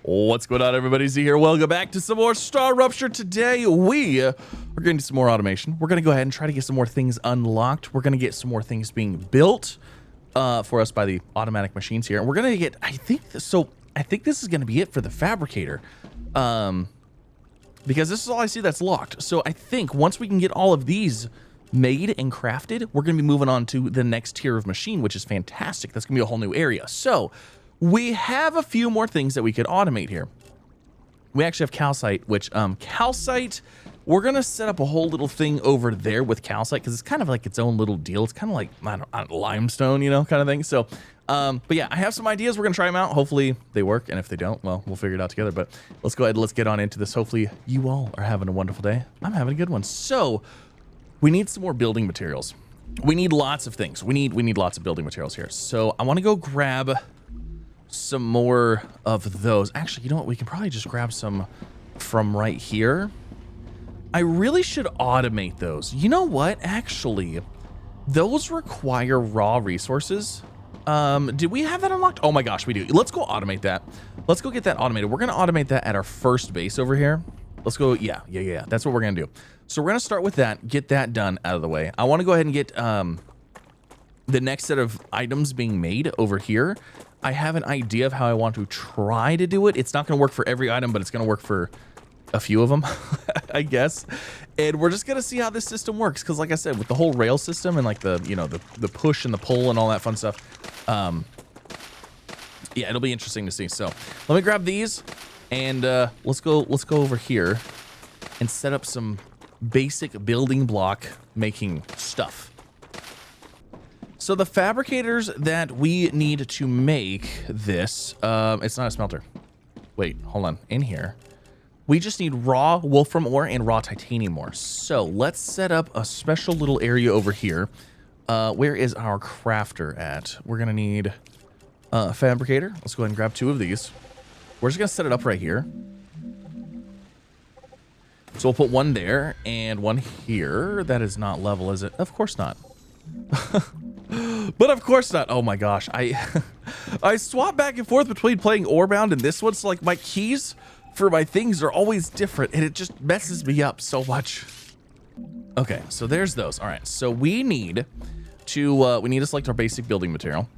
What's going on, everybody? Z here. Welcome back to some more StarRupture. Today we are going to do some more automation. We're going to go ahead and try to get some more things unlocked. We're going to get some more things being built for us by the automatic machines here. And we're going to get, I think this is going to be it for the fabricator. Because this is all I see that's locked. So I think once we can get all of these made and crafted, we're going to be moving on to the next tier of machine, which is fantastic. That's going to be a whole new area. So we have a few more things that we could automate here. We actually have calcite, which calcite, we're going to set up a whole little thing over there with calcite because it's kind of like its own little deal. It's kind of like, I don't know, limestone, you know, kind of thing. So, but yeah, I have some ideas. We're going to try them out. Hopefully they work. And if they don't, well, we'll figure it out together. But let's go ahead and let's get on into this. Hopefully you all are having a wonderful day. I'm having a good one. So we need some more building materials. We need lots of things. We need lots of building materials here. So I want to go grab some more of those. Actually, you know what? We can probably just grab some from right here. I really should automate those. You know what? Actually, those require raw resources. Do we have that unlocked? Oh my gosh, we do. Let's go automate that. Let's go get that automated. We're going to automate that at our first base over here. Let's go. Yeah. That's what we're going to do. So we're going to start with that, get that done out of the way. I want to go ahead and get the next set of items being made over here. I have an idea of how I want to try to do it. It's not going to work for every item, but it's going to work for a few of them, I guess. And we're just going to see how this system works. Because like I said, with the whole rail system and like the, you know, the push and the pull and all that fun stuff. Yeah, it'll be interesting to see. So let me grab these and let's go over here and set up some basic building block making stuff. So the fabricators that we need to make this, it's not a smelter. Wait, hold on. In here, we just need raw wolfram ore and raw titanium ore. So let's set up a special little area over here. Where is our crafter at? We're going to need a fabricator. Let's go ahead and grab 2 of these. We're just going to set it up right here. So we'll put 1 there and 1 here. That is not level, is it? Of course not. But of course not. Oh my gosh. I swap back and forth between playing Orebound and this one. So like my keys for my things are always different and it just messes me up so much. Okay, so there's those. All right, so we need to select our basic building material.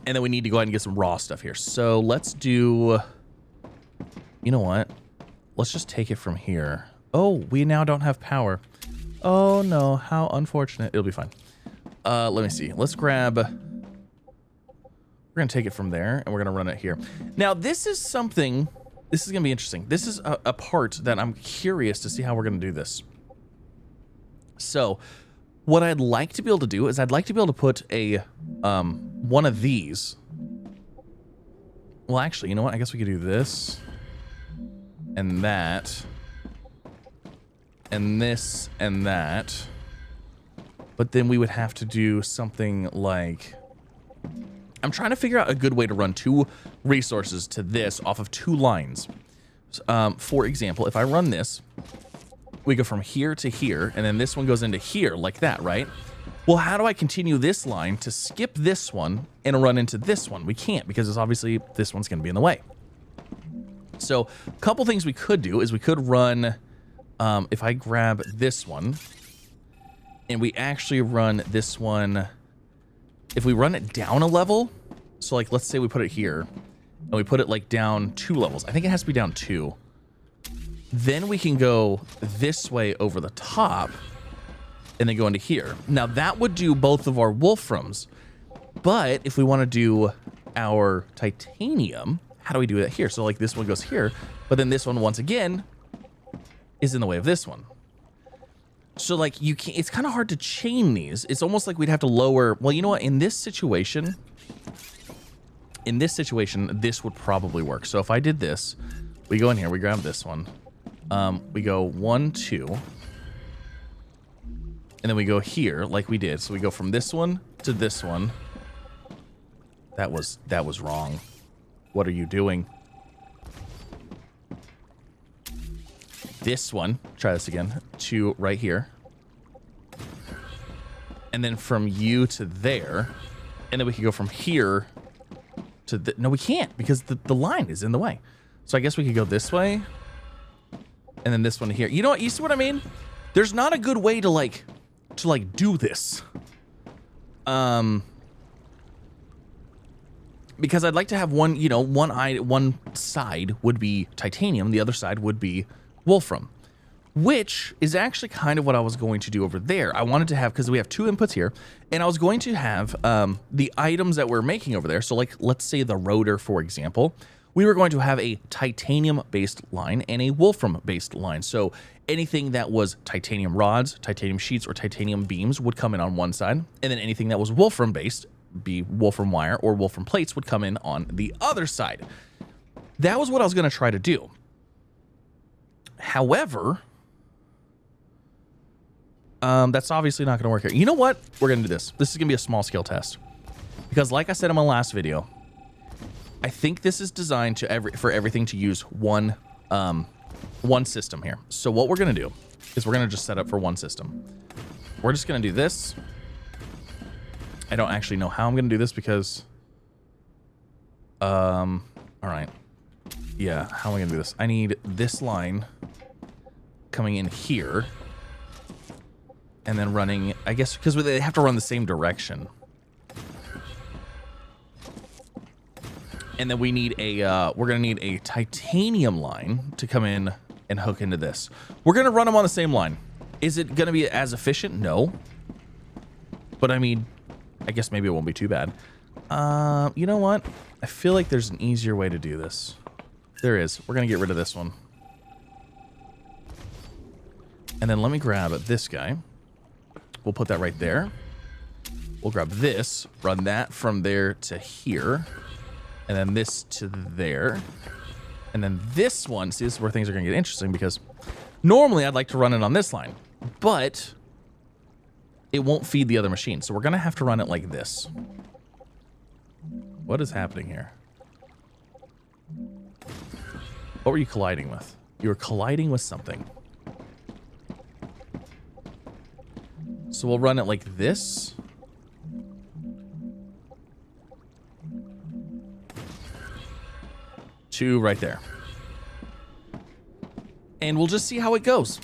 And then we need to go ahead and get some raw stuff here. So let's do, you know what? Let's just take it from here. Oh, we now don't have power. Oh no, how unfortunate. It'll be fine. Let me see. Let's grab, we're going to take it from there and we're going to run it here. Now, this is something, this is going to be interesting. This is a part that I'm curious to see how we're going to do this. So what I'd like to be able to do is I'd like to be able to put a, one of these. Well, actually, you know what? I guess we could do this and that and this and that. But then we would have to do something like, I'm trying to figure out a good way to run 2 resources to this off of 2 lines. For example, if I run this, we go from here to here, and then this one goes into here like that, right? Well, how do I continue this line to skip this one and run into this one? We can't because it's obviously this one's going to be in the way. So a couple things we could do is we could run, if I grab this one, and we actually run this one, if we run it down a level, so like let's say we put it here, and we put it like down 2 levels. I think it has to be down 2. Then we can go this way over the top, and then go into here. Now that would do both of our wolframs, but if we want to do our titanium, how do we do that here? So like this one goes here, but then this one once again is in the way of this one. So like you can't, it's kind of hard to chain these. It's almost like we'd have to lower, well, you know what, in this situation, this would probably work. So if I did this, we go in here, we grab this one, we go 1, 2, and then we go here like we did. So we go from this one to this one. That was wrong. What are you doing? This one, try this again, to right here. And then from you to there. And then we can go from here to the, no, we can't because the line is in the way. So I guess we could go this way. And then this one here. You know what? You see what I mean? There's not a good way to like do this. Because I'd like to have one, you know, one side would be titanium, the other side would be wolfram, which is actually kind of what I was going to do over there. I wanted to have, because we have two inputs here, and I was going to have the items that we're making over there. So like, let's say the rotor, for example, we were going to have a titanium-based line and a wolfram-based line. So anything that was titanium rods, titanium sheets, or titanium beams would come in on one side, and then anything that was wolfram-based, be wolfram wire or wolfram plates, would come in on the other side. That was what I was going to try to do. However, that's obviously not going to work here. You know what? We're going to do this. This is going to be a small-scale test. Because like I said in my last video, I think this is designed to for everything to use one system here. So what we're going to do is we're going to just set up for one system. We're just going to do this. I don't actually know how I'm going to do this because... all right. Yeah, how am I going to do this? I need this line coming in here. And then running... I guess because they have to run the same direction. And then we need a... we're going to need a titanium line to come in and hook into this. We're going to run them on the same line. Is it going to be as efficient? No. But I mean... I guess maybe it won't be too bad. You know what? I feel like there's an easier way to do this. There is. We're going to get rid of this one. And then let me grab this guy. We'll put that right there. We'll grab this, run that from there to here. And then this to there. And then this one, see, this is where things are going to get interesting because normally I'd like to run it on this line. But... it won't feed the other machine, so we're going to have to run it like this. What is happening here? What were you colliding with? You were colliding with something. So we'll run it like this. To right there. And we'll just see how it goes.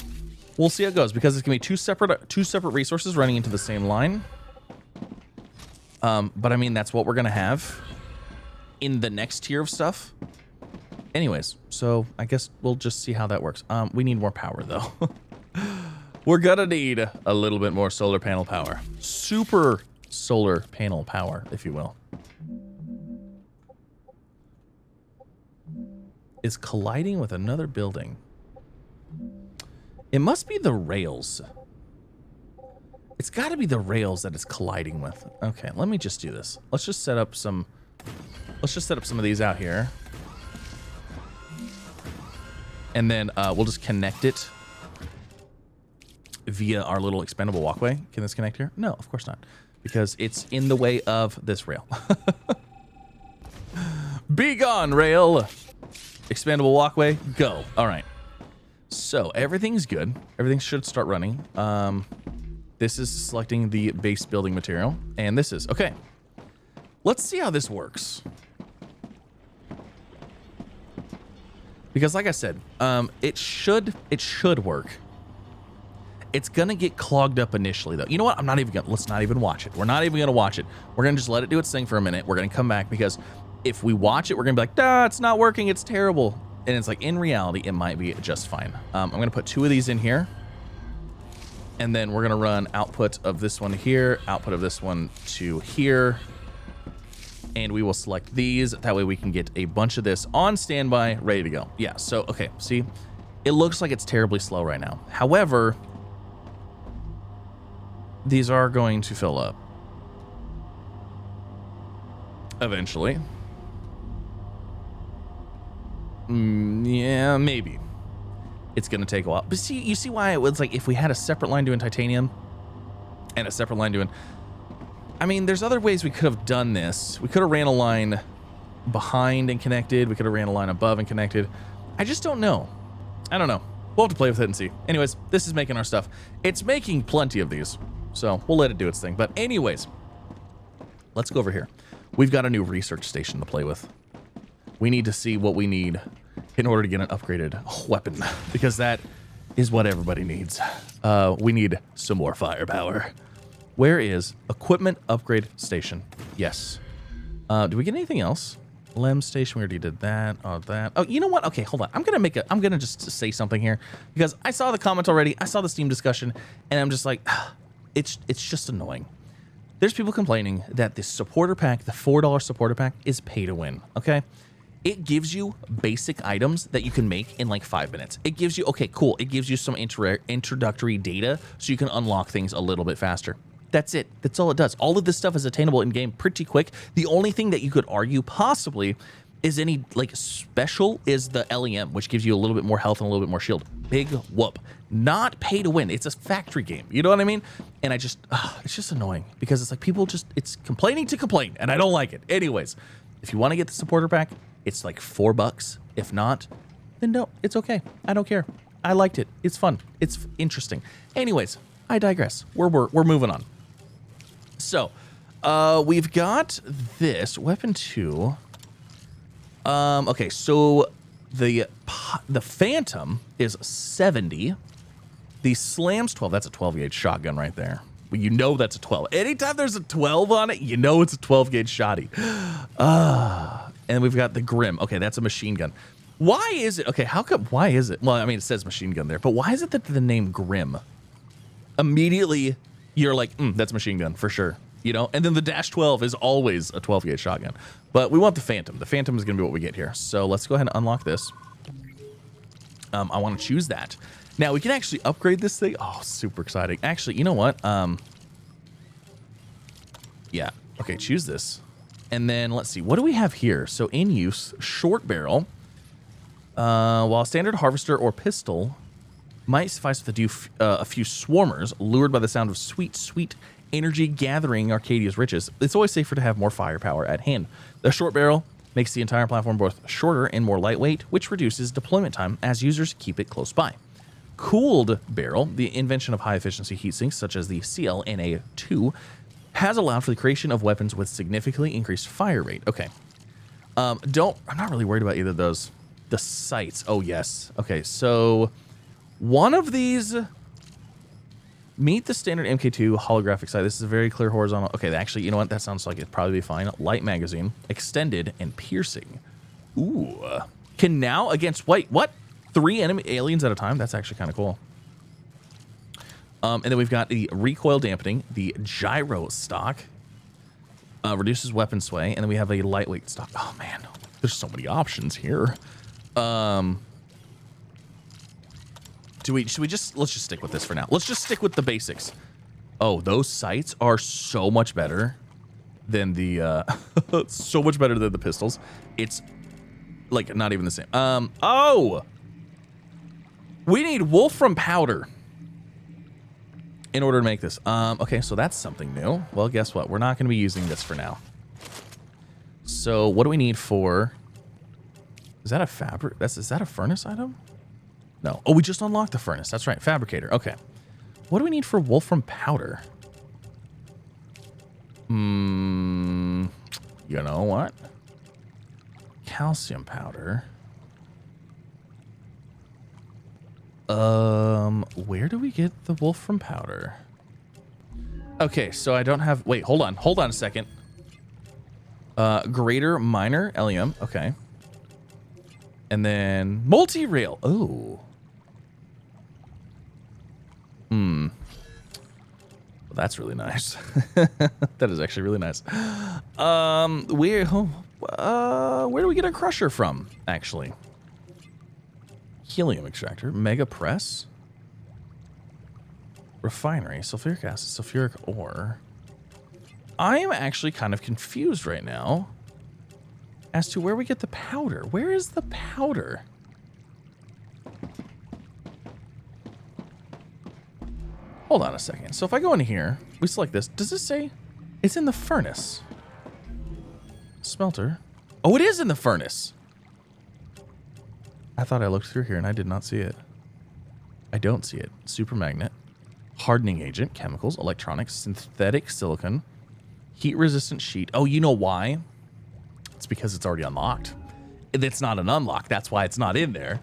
We'll see how it goes because it's gonna be two separate resources running into the same line. But I mean that's what we're gonna have in the next tier of stuff. Anyways, so I guess we'll just see how that works. We need more power though. We're gonna need a little bit more solar panel power. Super solar panel power, if you will. Is colliding with another building. It must be the rails. It's got to be the rails that it's colliding with. Okay, let me just do this. Let's just set up some... let's just set up some of these out here. And then we'll just connect it via our little expendable walkway. Can this connect here? No, of course not. Because it's in the way of this rail. Be gone, rail! Expandable walkway, go. All right. So everything's good. Everything should start running. This is selecting the base building material, and this is okay. Let's see how this works. Because like I said, it should work. It's gonna get clogged up initially though. You know what? Let's not even watch it. We're not even gonna watch it. We're gonna just let it do its thing for a minute. We're gonna come back because if we watch it, we're gonna be like, nah, it's not working. It's terrible. And it's like, in reality, it might be just fine. I'm going to put two of these in here. And then we're going to run output of this one here, output of this one to here. And we will select these. That way we can get a bunch of this on standby, ready to go. Yeah, so, okay, see? It looks like it's terribly slow right now. However, these are going to fill up. Eventually. Yeah, maybe. It's going to take a while. But see, you see why it was like if we had a separate line doing titanium and a separate line doing... I mean, there's other ways we could have done this. We could have ran a line behind and connected. We could have ran a line above and connected. I just don't know. I don't know. We'll have to play with it and see. Anyways, this is making our stuff. It's making plenty of these. So we'll let it do its thing. But anyways, let's go over here. we've got a new research station to play with. We need to see what we need in order to get an upgraded weapon, because that is what everybody needs. We need some more firepower. Where is equipment upgrade station? Yes. Do we get anything else? Lem station, we already did that. Oh, that. Oh, you know what? Okay, hold on. I'm gonna just say something here, because I saw the comment already. I saw the Steam discussion, and I'm just like, it's just annoying. There's people complaining that the supporter pack, the $4 supporter pack, is pay to win. Okay, it gives you basic items that you can make in like 5 minutes. It gives you, okay, cool. It gives you some introductory data so you can unlock things a little bit faster. That's it. That's all it does. All of this stuff is attainable in game pretty quick. The only thing that you could argue possibly is any like special is the LEM, which gives you a little bit more health and a little bit more shield. Big whoop. Not pay to win. It's a factory game. You know what I mean? And I just, it's just annoying, because it's like people just, it's complaining to complain, and I don't like it. Anyways, if you want to get the supporter pack, it's like $4. If not, then no, it's okay. I don't care. I liked it. It's fun. It's interesting. Anyways, I digress. We're moving on. So, we've got this weapon 2. Okay, so the Phantom is 70. The Slam's 12. That's a 12 gauge shotgun right there. Well, you know that's a 12. Anytime there's a 12 on it, you know it's a 12 gauge shotty. And we've got the Grim. Okay, that's a machine gun. Why is it? Okay, how come? Why is it? Well, I mean, it says machine gun there, but why is it that the name Grim? Immediately, you're like, that's machine gun for sure, you know? And then the Dash 12 is always a 12 gauge shotgun. But we want the Phantom. The Phantom is going to be what we get here. So let's go ahead and unlock this. I want to choose that. Now, we can actually upgrade this thing. Oh, super exciting. Actually, you know what? Yeah. Okay, choose this. And then let's see. What do we have here? So in use, short barrel. While a standard harvester or pistol might suffice with a few swarmers lured by the sound of sweet, sweet energy gathering Arcadia's riches, it's always safer to have more firepower at hand. The short barrel makes the entire platform both shorter and more lightweight, which reduces deployment time as users keep it close by. Cooled barrel, the invention of high-efficiency heat sinks such as the CLNA-2, has allowed for the creation of weapons with significantly increased fire rate. Okay. I'm not really worried about either of those. The sights. Oh, yes. Okay, so one of these, meet the standard MK2 holographic sight. This is a very clear horizontal. Okay, actually, you know what? That sounds like it'd probably be fine. Light magazine, extended, and piercing. Ooh. Can now against, wait, what? 3 enemy aliens at a time? That's actually kind of cool. And then we've got the recoil dampening, the gyro stock, reduces weapon sway, and then we have a lightweight stock. Oh, man. There's so many options here. Should we just, let's just stick with this for now. Let's just stick with the basics. Oh, those sights are so much better than the, so much better than the pistols. It's like not even the same. Oh, we need wolfram powder in order to make this. Okay, so that's something new. Well, guess what? We're not going to be using this for now. So what do we need for, is that a fabric? Is that a furnace item? No. Oh, we just unlocked the furnace. That's right. Fabricator. Okay. What do we need for wolfram powder? You know what? Calcium powder. Where do we get the wolfram powder? Okay, so I don't have, wait, hold on a second. Greater minor LEM. Okay. And then multi-rail. Oh. Well, that's really nice. That is actually really nice. Where do we get a crusher from, actually? Helium extractor, mega press, refinery, sulfuric acid, sulfuric ore. I am actually kind of confused right now as to where we get the powder. Where is the powder? Hold on a second. So if I go in here, we select this. Does this say it's in the furnace? Smelter. Oh, it is in the furnace. I thought I looked through here and I did not see it. I don't see it. Super magnet, hardening agent, chemicals, electronics, synthetic silicon, Heat resistant sheet. Oh, you know why? It's because it's already unlocked. It's not an unlock. That's why it's not in there.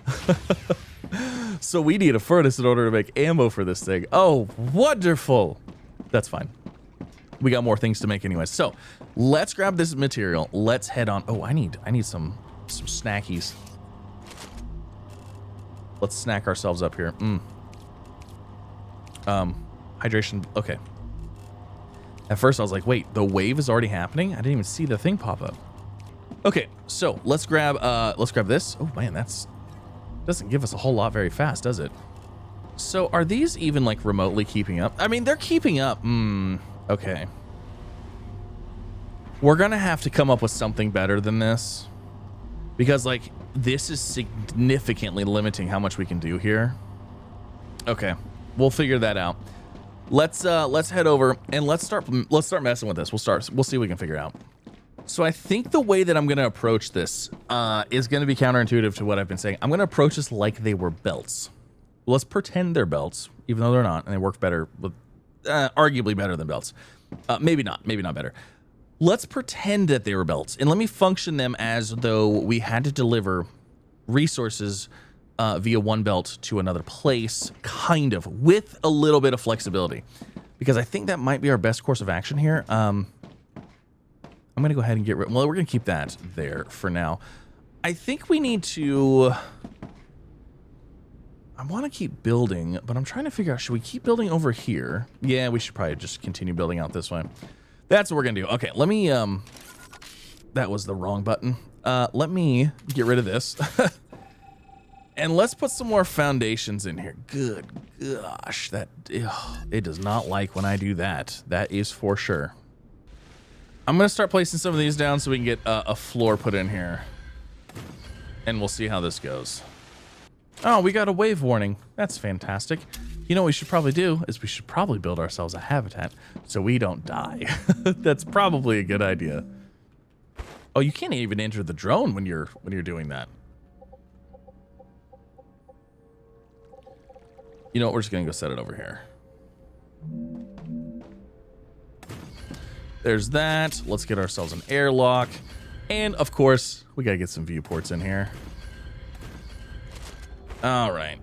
So we need a furnace in order to make ammo for this thing. Oh, wonderful. That's fine. We got more things to make anyway. So let's grab this material. Let's head on. Oh, I need some snackies. Let's snack ourselves up here. Hydration. Okay. At first I was like, wait, the wave is already happening? I didn't even see the thing pop up. Okay, so let's grab this. Oh man, doesn't give us a whole lot very fast, does it? So are these even like remotely keeping up? I mean, they're keeping up. Okay. We're gonna have to come up with something better than this, because like this is significantly limiting how much we can do here. Okay, we'll figure that out. Let's head over and let's start messing with this. We'll see what we can figure out. So I think the way that I'm going to approach this is going to be counterintuitive to what I've been saying. I'm going to approach this like they were belts. Let's pretend they're belts, even though they're not, and they work better, with, arguably better than belts. Maybe not better. Let's pretend that they were belts, and let me function them as though we had to deliver resources via one belt to another place, kind of, with a little bit of flexibility, because I think that might be our best course of action here. I'm going to go ahead and get rid. Well, we're going to keep that there for now. I think we need to. I want to keep building, but I'm trying to figure out, should we keep building over here? Yeah, we should probably just continue building out this way. That's what we're going to do. Okay, let me. That was the wrong button. Let me get rid of this. And let's put some more foundations in here. Good gosh, it does not like when I do that. That is for sure. I'm going to start placing some of these down so we can get a floor put in here. And we'll see how this goes. Oh, we got a wave warning. That's fantastic. You know what we should probably do is we should probably build ourselves a habitat so we don't die. That's probably a good idea. Oh, you can't even enter the drone when you're doing that. You know what? We're just going to go set it over here. There's that. Let's get ourselves an airlock. And, of course, we got to get some viewports in here. All right.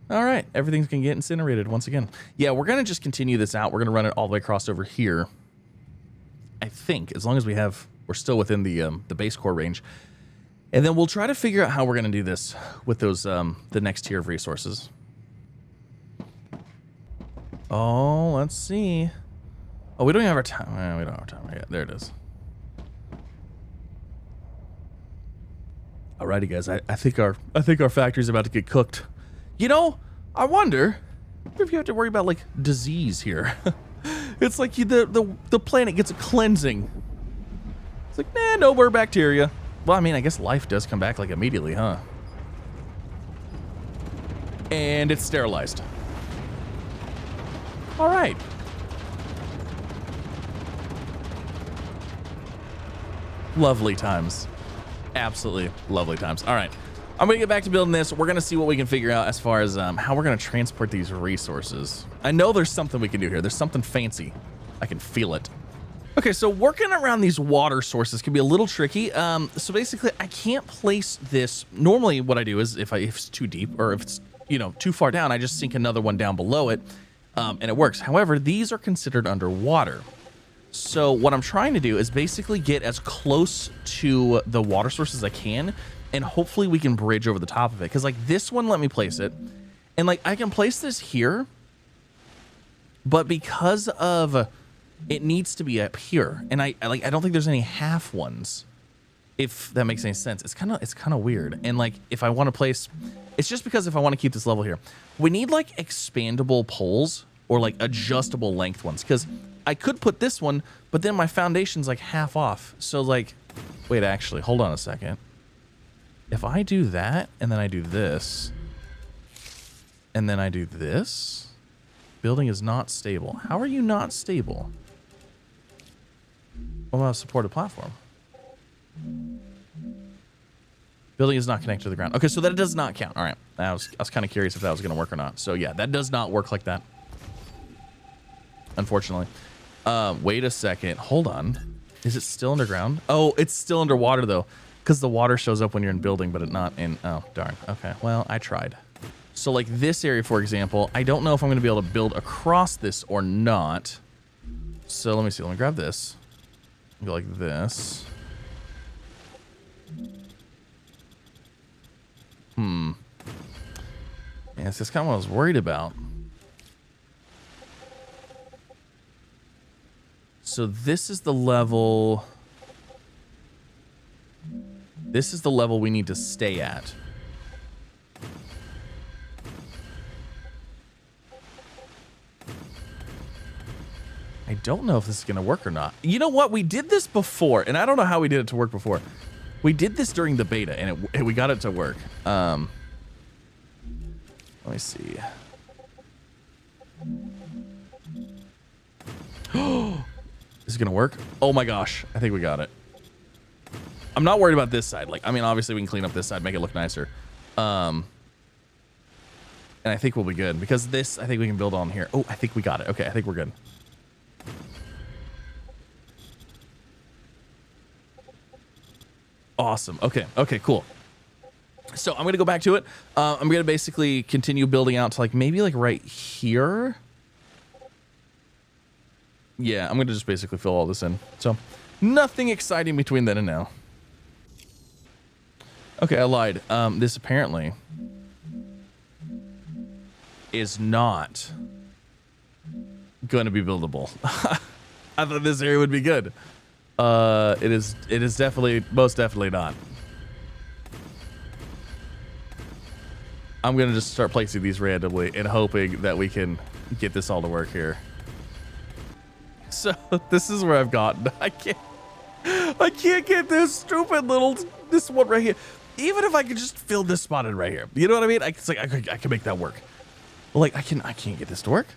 All right. Everything's going to get incinerated once again. Yeah, we're going to just continue this out. We're going to run it all the way across over here. I think, as long as we're still within the base core range. And then we'll try to figure out how we're going to do this with those the next tier of resources. Oh, let's see. Oh, we don't have our time. We don't have our timer yet. There it is. Alrighty, guys. I think our factory's about to get cooked. You know, I wonder if you have to worry about like disease here. It's like the planet gets a cleansing. It's like, nah, no more bacteria. Well, I mean, I guess life does come back like immediately, huh? And it's sterilized. All right. Lovely times. Absolutely lovely times. All right. I'm going to get back to building this. We're going to see what we can figure out as far as how we're going to transport these resources. I know there's something we can do here. There's something fancy. I can feel it. Okay, so working around these water sources can be a little tricky. So basically, I can't place this. Normally, what I do is if it's too deep or if it's, too far down, I just sink another one down below it, and it works. However, these are considered underwater. So what I'm trying to do is basically get as close to the water source as I can, and hopefully we can bridge over the top of it. Because like this one, let me place it, and like I can place this here, but because of it needs to be up here, and I don't think there's any half ones, if that makes any sense. It's kind of weird. And like if I want to place, it's just because if I want to keep this level here, we need like expandable poles or like adjustable length ones, because I could put this one, but then my foundation's like half off. So like, wait, actually, hold on a second. If I do that, and then I do this, and then I do this, building is not stable. How are you not stable? What about a supported platform? Building is not connected to the ground. Okay, so that does not count. All right, I was kind of curious if that was going to work or not. So yeah, that does not work like that. unfortunately. Wait a second. Hold on. Is it still underground? Oh, it's still underwater though, because the water shows up when you're in building, but it not in. Oh, darn. Okay. Well, I tried. So like this area, for example, I don't know if I'm going to be able to build across this or not. So let me see. Let me grab this. Go like this. Yeah, that's kind of what I was worried about. So this is the level. This is the level we need to stay at. I don't know if this is going to work or not. You know what? We did this before, and I don't know how we did it to work before. We did this during the beta, and we got it to work. Let me see. Is it going to work? Oh my gosh. I think we got it. I'm not worried about this side. Like, I mean, obviously we can clean up this side, make it look nicer. And I think we'll be good because this, I think we can build on here. Oh, I think we got it. Okay. I think we're good. Awesome. Okay. Okay, cool. So I'm going to go back to it. I'm going to basically continue building out to like maybe like right here. Yeah, I'm going to just basically fill all this in. So nothing exciting between then and now. Okay, I lied. This apparently is not going to be buildable. I thought this area would be good. It is definitely, most definitely not. I'm going to just start placing these randomly and hoping that we can get this all to work here. So this is where I've gotten. I can't get this stupid little, this one right here. Even if I could just fill this spot in right here. You know what I mean? It's like, I can make that work. But like, I can't get this to work.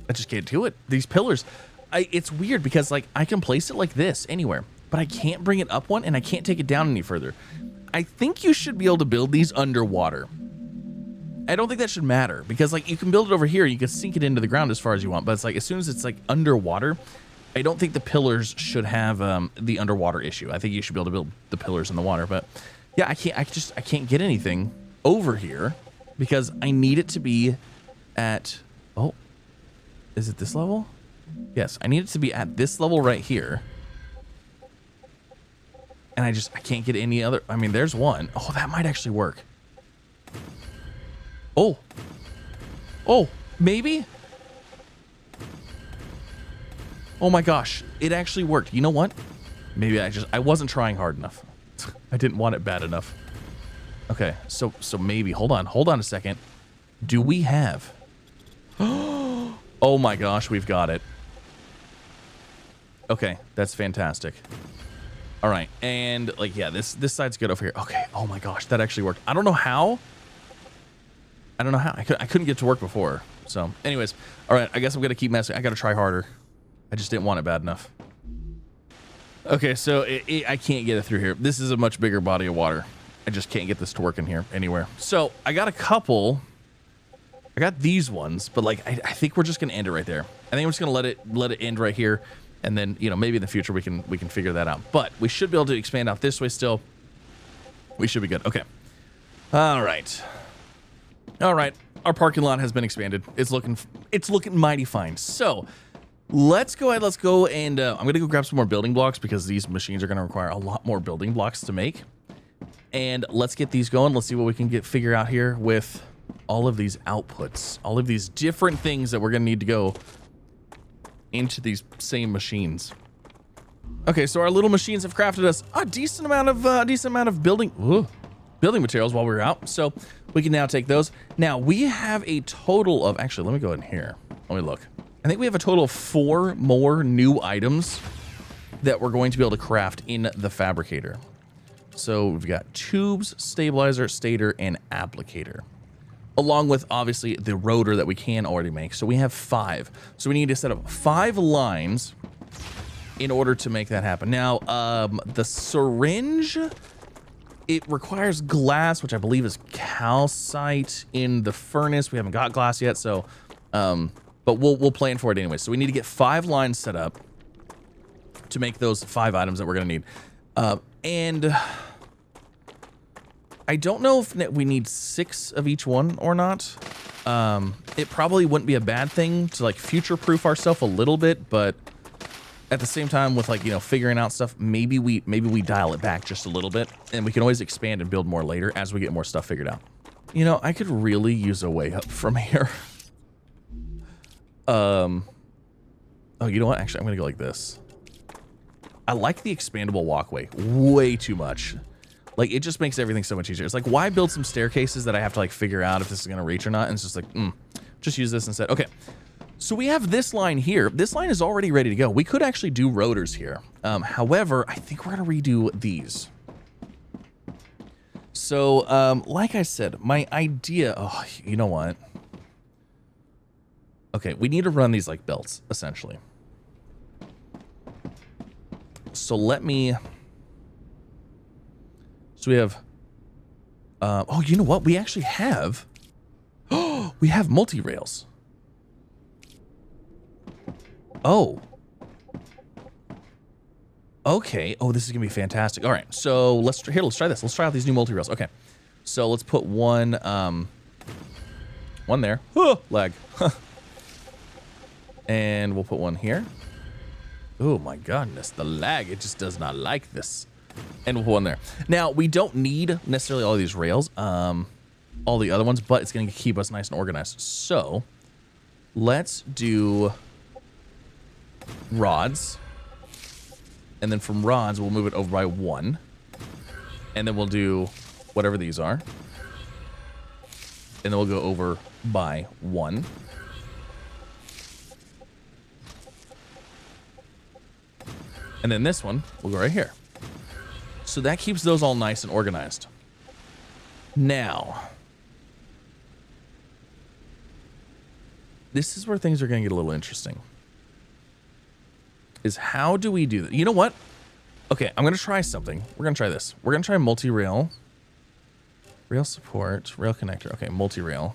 I just can't do it. These pillars, it's weird because like I can place it like this anywhere, but I can't bring it up one and I can't take it down any further. I think you should be able to build these underwater. I don't think that should matter because like you can build it over here. You can sink it into the ground as far as you want, but it's like as soon as it's like underwater, I don't think the pillars should have the underwater issue. I think you should be able to build the pillars in the water, but yeah, I can't get anything over here because I need it to be at, oh, is it this level? Yes, I need it to be at this level right here. And I can't get any other, I mean, there's one. Oh, that might actually work. Oh, maybe? Oh my gosh, it actually worked. You know what? Maybe I wasn't trying hard enough. I didn't want it bad enough. Okay, so maybe, hold on a second. Do we have? Oh my gosh, we've got it. Okay, that's fantastic. All right, and like, yeah, this side's good over here. Okay, oh my gosh, that actually worked. I don't know how. I couldn't get to work before. So anyways, all right, I guess I'm gonna keep messing. I gotta try harder. I just didn't want it bad enough. Okay, so I can't get it through here. This is a much bigger body of water. I just can't get this to work in here anywhere. So I got a couple. I got these ones, but like I think we're just gonna end it right there. I think we're just gonna let it end right here, and then you know maybe in the future we can figure that out. But we should be able to expand out this way still. We should be good. Okay. All right. All right. Our parking lot has been expanded. It's looking mighty fine. So let's go ahead. Let's go and I'm gonna go grab some more building blocks because these machines are gonna require a lot more building blocks to make. And let's get these going. Let's see what we can figure out here with all of these outputs, all of these different things that we're gonna need to go into these same machines. Okay, so our little machines have crafted us a decent amount of building materials while we were out. So we can now take those. Now we have a total of, actually, let me go in here. Let me look. I think we have a total of 4 more new items that we're going to be able to craft in the fabricator. So we've got tubes, stabilizer, stator, and applicator, along with obviously the rotor that we can already make. So we have 5. So we need to set up 5 lines in order to make that happen. Now, the syringe, it requires glass, which I believe is calcite in the furnace. We haven't got glass yet, so but we'll plan for it anyway. So we need to get 5 lines set up to make those 5 items that we're gonna need. And I don't know if we need 6 of each one or not. It probably wouldn't be a bad thing to like future-proof ourselves a little bit, but at the same time with like, you know, figuring out stuff, maybe we dial it back just a little bit, and we can always expand and build more later as we get more stuff figured out. You know, I could really use a way up from here. Oh, you know what? Actually, I'm gonna go like this. I like the expandable walkway way too much. Like, it just makes everything so much easier. It's like, why build some staircases that I have to like figure out if this is gonna reach or not? And it's just like, just use this instead. Okay. So we have this line here. This line is already ready to go. We could actually do rotors here. However, I think we're gonna redo these. So, like I said, my idea, oh, you know what? Okay, we need to run these like belts, essentially. So let me, so we have, oh, you know what? We actually have, oh, we have multi-rails. Oh. Okay. Oh, this is gonna be fantastic. All right. So let's try this. Let's try out these new multi-rails. Okay. So let's put one there. Oh, lag. And we'll put one here. Oh my goodness, the lag, it just does not like this. And we'll put one there. Now, we don't need necessarily all these rails, all the other ones, but it's gonna keep us nice and organized. So let's do rods, and then from rods we'll move it over by 1, and then we'll do whatever these are, and then we'll go over by 1, and then this one will go right here. So that keeps those all nice and organized. Now, this is where things are going to get a little interesting. Is how do we do that? You know what? Okay, I'm going to try something. We're going to try this. We're going to try multi-rail. Rail support, rail connector. Okay, multi-rail.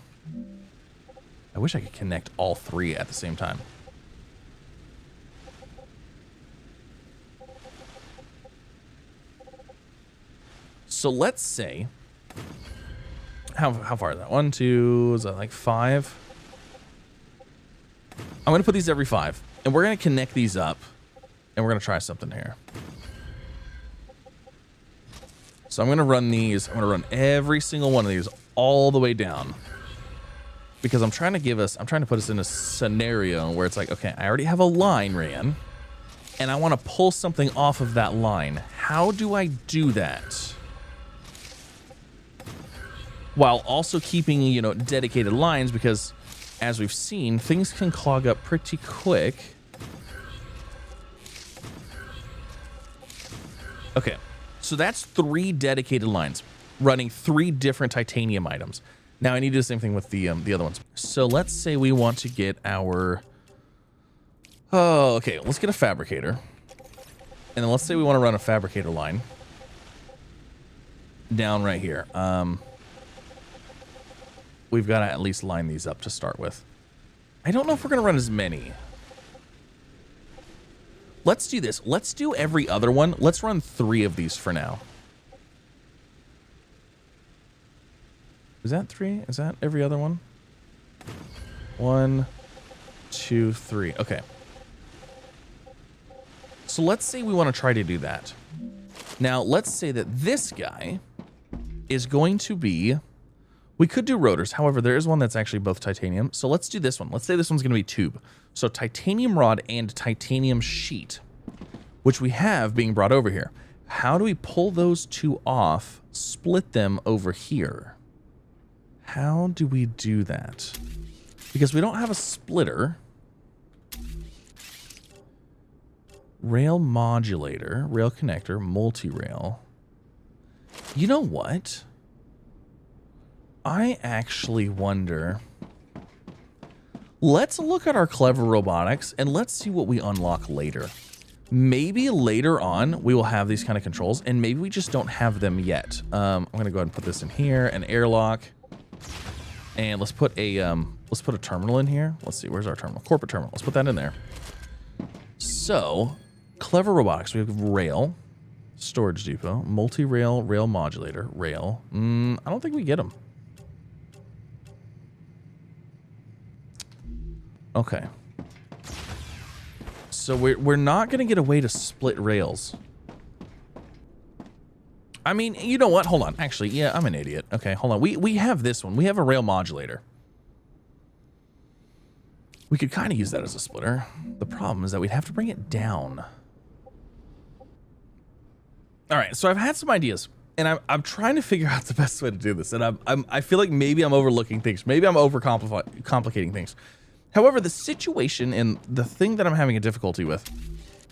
I wish I could connect all 3 at the same time. So let's say, how far is that? 1, 2, is that like 5? I'm going to put these every 5, and we're going to connect these up. And we're going to try something here. So I'm going to run these. I'm going to run every single one of these all the way down. Because I'm trying to put us in a scenario where it's like, okay, I already have a line ran. And I want to pull something off of that line. How do I do that? While also keeping, you know, dedicated lines, because as we've seen, things can clog up pretty quick. Okay, so that's 3 dedicated lines running 3 different titanium items. Now I need to do the same thing with the other ones. So let's say we want to get our, oh, okay, let's get a fabricator. And then let's say we want to run a fabricator line down right here. We've got to at least line these up to start with. I don't know if we're going to run as many. Let's do this. Let's do every other one. Let's run 3 of these for now. Is that 3? Is that every other one? 1, 2, 3. Okay. So let's say we want to try to do that. Now, let's say that this guy is going to be... We could do rotors. However, there is one that's actually both titanium. So let's do this one. Let's say this one's going to be tube. So titanium rod and titanium sheet, which we have being brought over here. How do we pull those 2 off, split them over here? How do we do that? Because we don't have a splitter. Rail modulator, rail connector, multi-rail. You know what? I actually wonder. Let's look at our clever robotics and let's see what we unlock later. Maybe later on we will have these kind of controls, and maybe we just don't have them yet. I'm gonna go ahead and put this in here, an airlock. And let's put a terminal in here. Let's see, where's our terminal? Corporate terminal. Let's put that in there. So, clever robotics. We have rail, storage depot, multi-rail, rail modulator, rail. I don't think we get them. Okay. So we're not gonna get a way to split rails. I mean, you know what? Hold on. Actually, yeah, I'm an idiot. Okay, hold on. We have this one. We have a rail modulator. We could kind of use that as a splitter. The problem is that we'd have to bring it down. All right, so I've had some ideas, and I'm trying to figure out the best way to do this. And I feel like maybe I'm overlooking things. Maybe I'm overcomplicating things. However, the situation and the thing that I'm having a difficulty with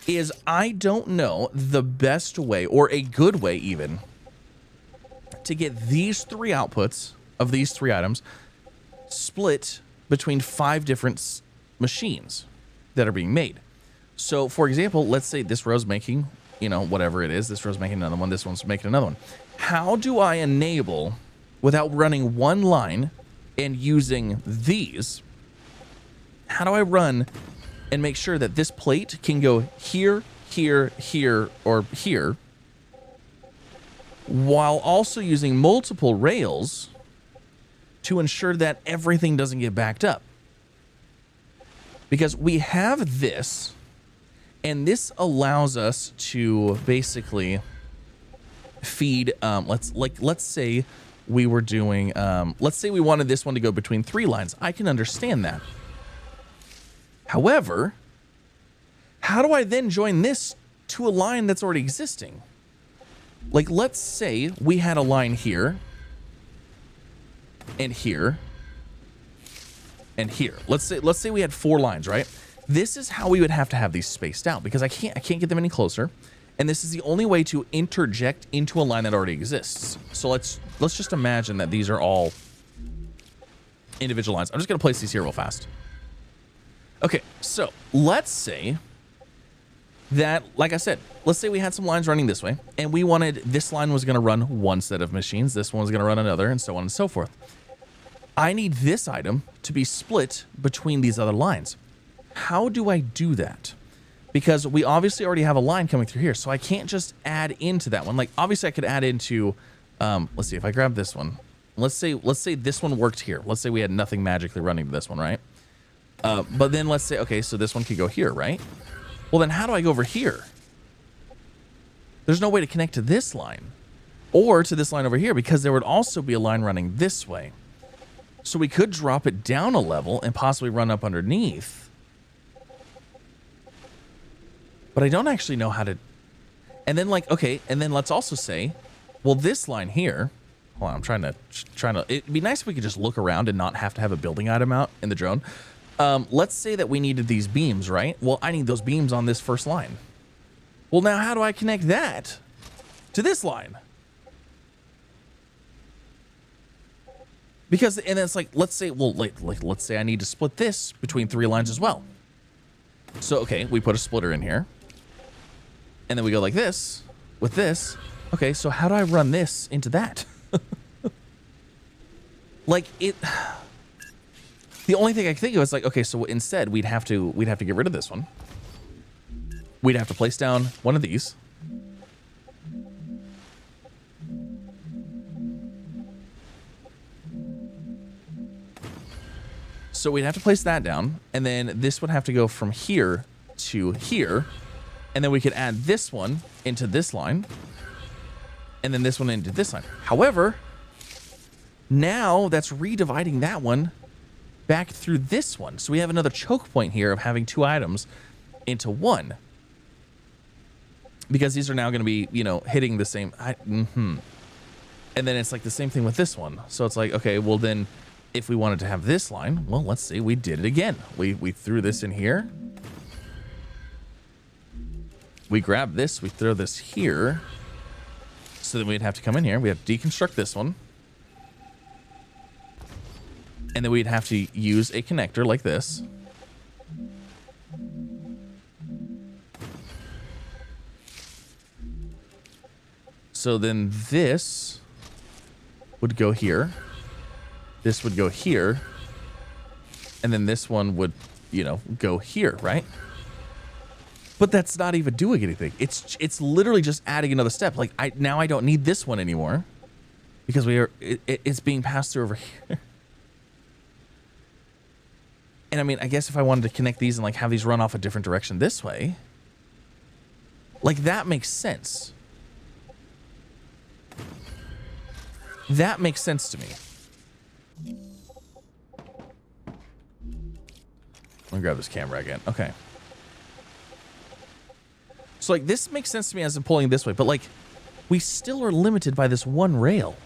is I don't know the best way, or a good way even, to get these three outputs of these three items split between 5 different machines that are being made. So, for example, let's say this row's making, you know, whatever it is. This row's making another one. This one's making another one. How do I enable, without running one line and using these, how do I run and make sure that this plate can go here, here, here, or here, while also using multiple rails to ensure that everything doesn't get backed up? Because we have this, and this allows us to basically feed, let's say we were doing, let's say we wanted this one to go between 3 lines. I can understand that. However, how do I then join this to a line that's already existing? Like, let's say we had a line here, and here, and here. Let's say we had 4 lines, right? This is how we would have to have these spaced out, because I can't get them any closer, and this is the only way to interject into a line that already exists. So let's just imagine that these are all individual lines. I'm just gonna place these here real fast. Okay, so let's say that, like I said, let's say we had some lines running this way, and we wanted this line was going to run one set of machines, this one was going to run another, and so on and so forth. I need this item to be split between these other lines. How do I do that? Because we obviously already have a line coming through here, so I can't just add into that one. Like, obviously I could add into, let's see, if I grab this one, let's say this one worked here. Let's say we had nothing magically running to this one, right? But then let's say, okay, so this one could go here, right? Well, then how do I go over here? There's no way to connect to this line or to this line over here, because there would also be a line running this way. So we could drop it down a level and possibly run up underneath. But I don't actually know how to. And then, like, okay, and then let's also say, well, this line here, hold on, I'm trying to, it'd be nice if we could just look around and not have to have a building item out in the drone. Let's say that we needed these beams, right? Well, I need those beams on this first line. Well, now how do I connect that to this line? Because, and then it's like, let's say, well, let's say I need to split this between 3 lines as well. So, okay, we put a splitter in here. And then we go like this with this. Okay, so how do I run this into that? Like, it... The only thing I can think of is like, okay, so instead we'd have to get rid of this one. We'd have to place down one of these. So we'd have to place that down, and then this would have to go from here to here, and then we could add this one into this line, and then this one into this line. However, now that's redividing that one back through this one. So we have another choke point here of having 2 items into one. Because these are now going to be, you know, hitting the same... And then it's like the same thing with this one. So it's like, okay, well then, if we wanted to have this line, well, let's see, we did it again. We threw this in here. We grab this, we throw this here. So then we'd have to come in here. We have to deconstruct this one. And then we'd have to use a connector like this. So then this would go here. this would go here, and then this one would, you know, go here, right? But that's not even doing anything. It's literally just adding another step. Like now I don't need this one anymore because it's being passed through over here. And I mean, I guess if I wanted to connect these and like have these run off a different direction this way, like that makes sense. That makes sense to me. Let me grab this camera again. Okay. So like this makes sense to me as I'm pulling this way, but like we still are limited by this one rail.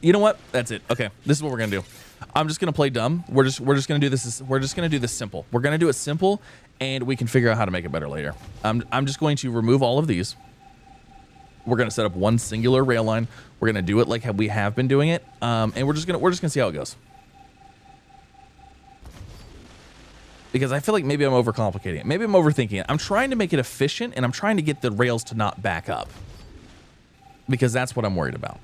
You know what? That's it. Okay, this is what we're gonna do. I'm just gonna play dumb. We're just gonna do this. We're just gonna do this simple. We're gonna do it simple, and we can figure out how to make it better later. I'm just going to remove all of these. We're gonna set up one singular rail line. We're gonna do it like we have been doing it, and we're just gonna see how it goes. Because I feel like maybe I'm overcomplicating it. Maybe I'm overthinking it. I'm trying to make it efficient, and I'm trying to get the rails to not back up. Because that's what I'm worried about.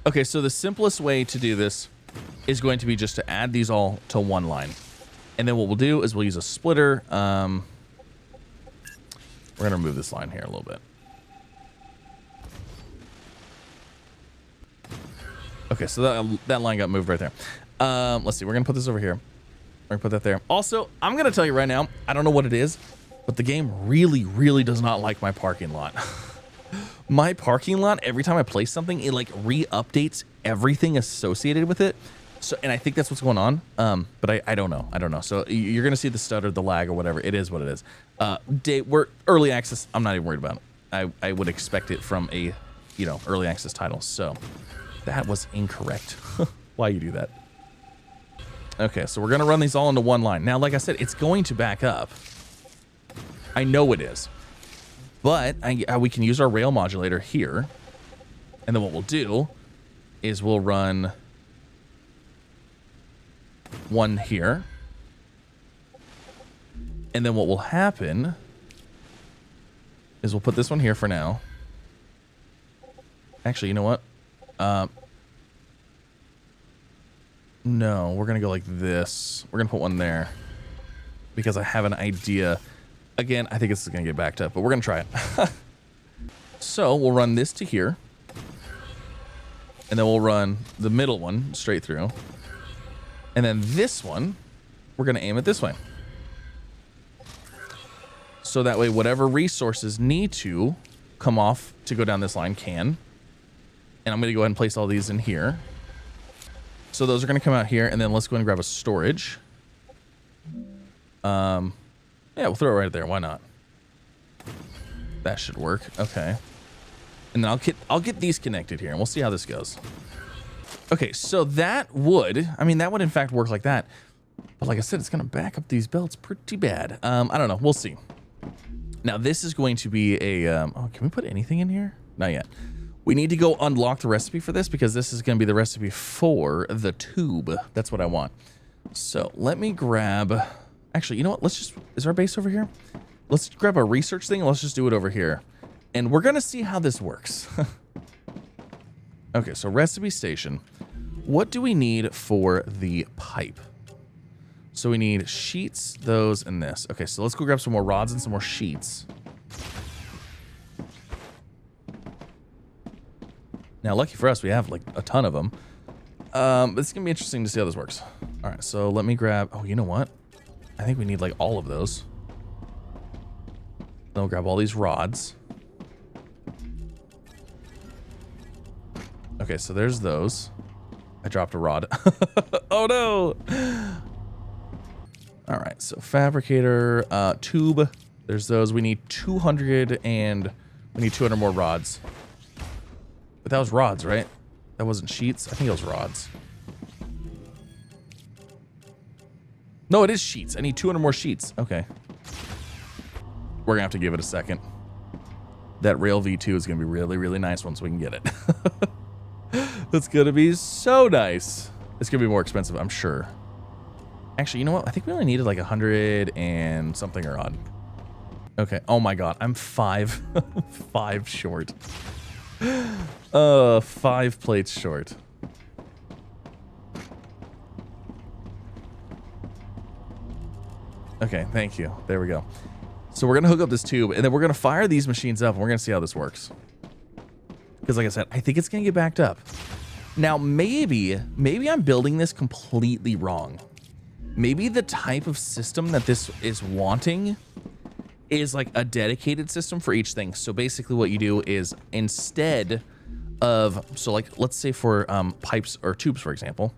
Okay, so the simplest way to do this is going to be just to add these all to one line. And then what we'll do is we'll use a splitter. We're going to remove this line here a little bit. Okay, so that line got moved right there. Let's see. We're going to put this over here. We're going to put that there. Also, I'm going to tell you right now, I don't know what it is, but the game really, really does not like my parking lot. My parking lot, every time I place something, it like re-updates everything associated with it. So, and I think that's what's going on. But I don't know. I don't know. So you're going to see the stutter, the lag, or whatever. It is what it is. We're early access. I'm not even worried about it. I would expect it from a, you know, early access title. So that was incorrect. Why you do that? Okay, so we're going to run these all into one line. Now, like I said, it's going to back up. I know it is. But we can use our rail modulator here. And then what we'll do is we'll run one here. And then what will happen is we'll put this one here for now. Actually, you know what? No, we're going to go like this. We're going to put one there because I have an idea. Again, I think this is going to get backed up, but we're going to try it. So we'll run this to here. And then we'll run the middle one straight through. And then this one, we're going to aim it this way. So that way, whatever resources need to come off to go down this line can. And I'm going to go ahead and place all these in here. So those are going to come out here. And then let's go ahead and grab a storage. Yeah, we'll throw it right there. Why not? That should work. Okay. And then I'll get these connected here, and we'll see how this goes. Okay, so that would in fact work like that. But like I said, it's going to back up these belts pretty bad. I don't know. We'll see. Now, this is going to be a... oh, can we put anything in here? Not yet. We need to go unlock the recipe for this because this is going to be the recipe for the tube. That's what I want. So let me grab... Actually, you know what? Let's just... Is our base over here? Let's grab a research thing and let's just do it over here. And we're going to see how this works. Okay, so recipe station. What do we need for the pipe? So we need sheets, those, and this. Okay, so let's go grab some more rods and some more sheets. Now, lucky for us, we have like a ton of them. But it's going to be interesting to see how this works. All right, so let me grab... Oh, you know what? I think we need like all of those. Then we'll grab all these rods. Okay, so there's those. I dropped a rod. Oh no! All right, so fabricator, tube. There's those. We need 200 and we need 200 more rods. But that was rods, right? That wasn't sheets. I think it was rods. No, it is sheets. I need 200 more sheets. Okay. We're gonna have to give it a second. That rail V2 is gonna be really, really nice once we can get it. That's gonna be so nice. It's gonna be more expensive, I'm sure. Actually, you know what? I think we only needed like 100 and something or odd. Okay. Oh my God. I'm 5, 5 short. 5 plates short. Okay. Thank you. There we go. So we're going to hook up this tube and then we're going to fire these machines up and we're going to see how this works. Because like I said, I think it's going to get backed up. Now, maybe I'm building this completely wrong. Maybe the type of system that this is wanting is like a dedicated system for each thing. So basically what you do is instead of, so like, let's say for pipes or tubes, for example,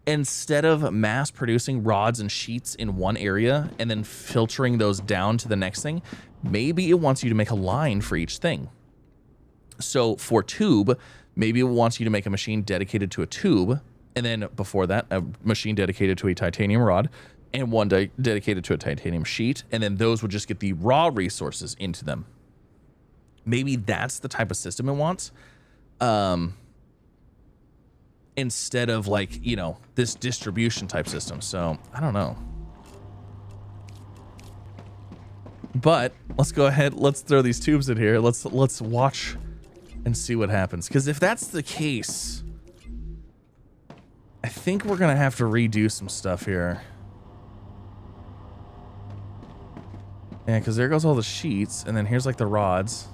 instead of mass producing rods and sheets in one area and then filtering those down to the next thing, maybe it wants you to make a line for each thing. So for tube, maybe it wants you to make a machine dedicated to a tube. And then before that, a machine dedicated to a titanium rod and one dedicated to a titanium sheet. And then those would just get the raw resources into them. Maybe that's the type of system it wants. Instead of like, you know, this distribution type system. So I don't know. But let's go ahead. Let's throw these tubes in here. Let's watch and see what happens. Because if that's the case, I think we're going to have to redo some stuff here. Yeah, because there goes all the sheets. And then here's like the rods.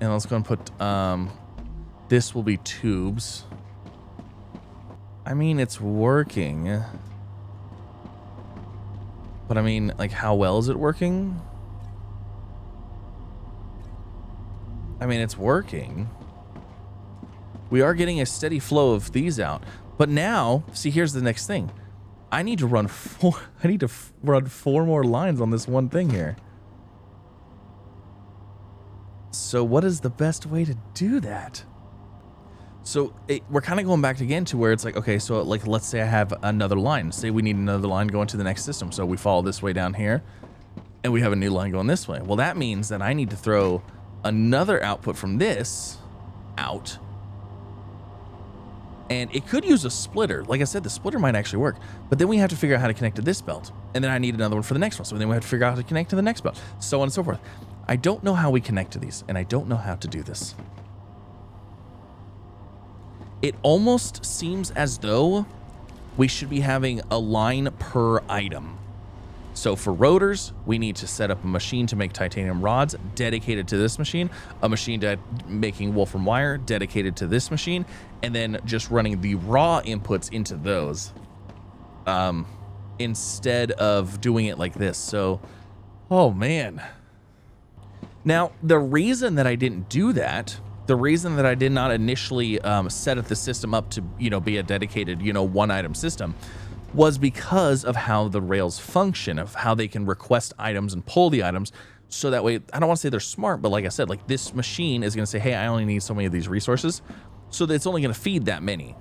And let's go and put, this will be tubes. I mean, it's working. But I mean, like, how well is it working? I mean, it's working. We are getting a steady flow of these out. But now, see, here's the next thing. I need to run run 4 more lines on this one thing here. So what is the best way to do that? So we're kind of going back again to where it's like, okay, so like, let's say I have another line. Say we need another line going to the next system. So we follow this way down here and we have a new line going this way. Well, that means that I need to throw another output from this out. And it could use a splitter. Like I said, the splitter might actually work, but then we have to figure out how to connect to this belt. And then I need another one for the next one. So then we have to figure out how to connect to the next belt, so on and so forth. I don't know how we connect to these, and I don't know how to do this. It almost seems as though we should be having a line per item. So for rotors, we need to set up a machine to make titanium rods dedicated to this machine, a machine making wolfram wire dedicated to this machine, and then just running the raw inputs into those instead of doing it like this. So, oh man. Now, the reason that I didn't do that, the reason that I did not initially set up the system up to, you know, be a dedicated, you know, one item system was because of how the rails function, of how they can request items and pull the items. So that way, I don't want to say they're smart, but like I said, like this machine is going to say, hey, I only need so many of these resources. So that it's only going to feed that many.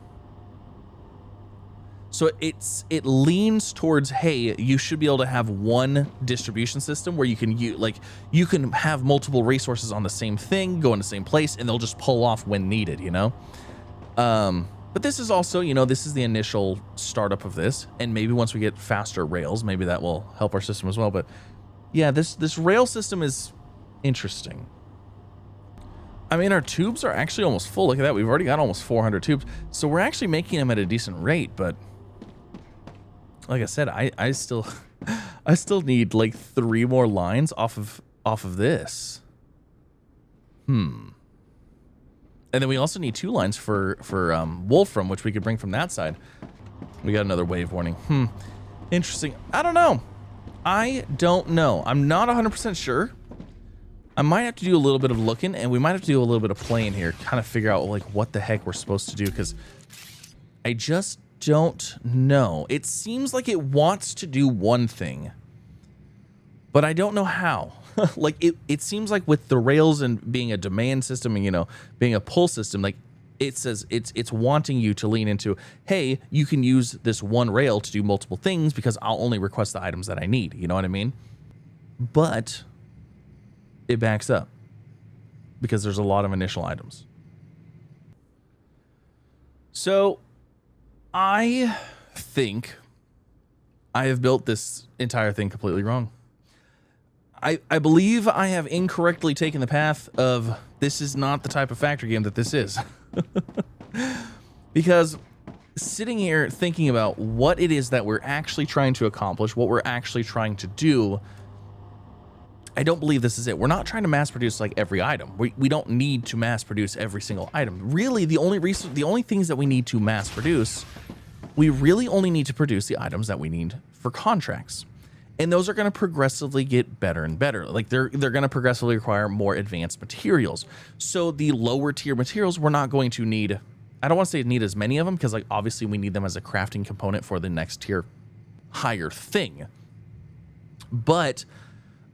So it leans towards, hey, you should be able to have one distribution system where you can you can have multiple resources on the same thing, go in the same place, and they'll just pull off when needed, you know? But this is also, you know, this is the initial startup of this, and maybe once we get faster rails, maybe that will help our system as well. But yeah, this rail system is interesting. I mean, our tubes are actually almost full. Look at that. We've already got almost 400 tubes. So we're actually making them at a decent rate, but like I said, I still need like 3 more lines off of this. And then we also need 2 lines for Wolfram, which we could bring from that side. We got another wave warning. Interesting. I don't know. I'm not 100% sure. I might have to do a little bit of looking, and we might have to do a little bit of playing here, kind of figure out like what the heck we're supposed to do, because I just don't know. It seems like it wants to do one thing, but I don't know how. Like it seems like with the rails and being a demand system and, you know, being a pull system, like it says it's wanting you to lean into, hey, you can use this one rail to do multiple things because I'll only request the items that I need. You know what I mean? But it backs up because there's a lot of initial items. So I think I have built this entire thing completely wrong. I believe I have incorrectly taken the path of this is not the type of factory game that this is. Because sitting here thinking about what it is that we're actually trying to accomplish, what we're actually trying to do, I don't believe this is it. We're not trying to mass produce like every item. We don't need to mass produce every single item. Really, the only things that we need to mass produce, we really only need to produce the items that we need for contracts. And those are going to progressively get better and better. Like they're going to progressively require more advanced materials. So the lower tier materials, we're not going to need, I don't want to say need as many of them, because like obviously we need them as a crafting component for the next tier higher thing. But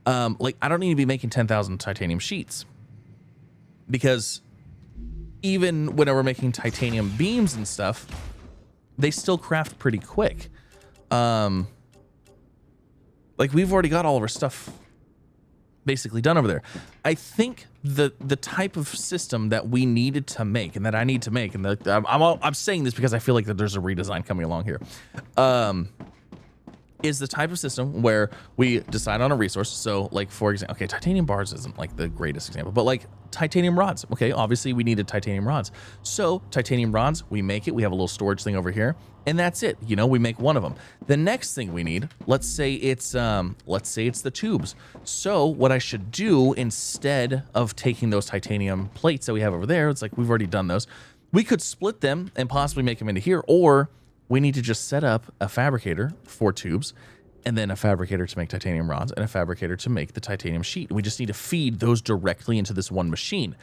like I don't need to be making 10,000 titanium sheets, because even when we're making titanium beams and stuff, they still craft pretty quick. Like we've already got all of our stuff basically done over there. I think the type of system that we needed to make and that I need to make, and I'm saying this because I feel like that there's a redesign coming along here, is the type of system where we decide on a resource. So like, for example, okay, titanium bars isn't like the greatest example, but like titanium rods. Okay, obviously we needed titanium rods. So titanium rods, we make it. We have a little storage thing over here, and that's it. You know, we make one of them. The next thing we need, let's say it's the tubes. So what I should do, instead of taking those titanium plates that we have over there, it's like we've already done those. We could split them and possibly make them into here, or we need to just set up a fabricator for tubes, and then a fabricator to make titanium rods, and a fabricator to make the titanium sheet. We just need to feed those directly into this one machine.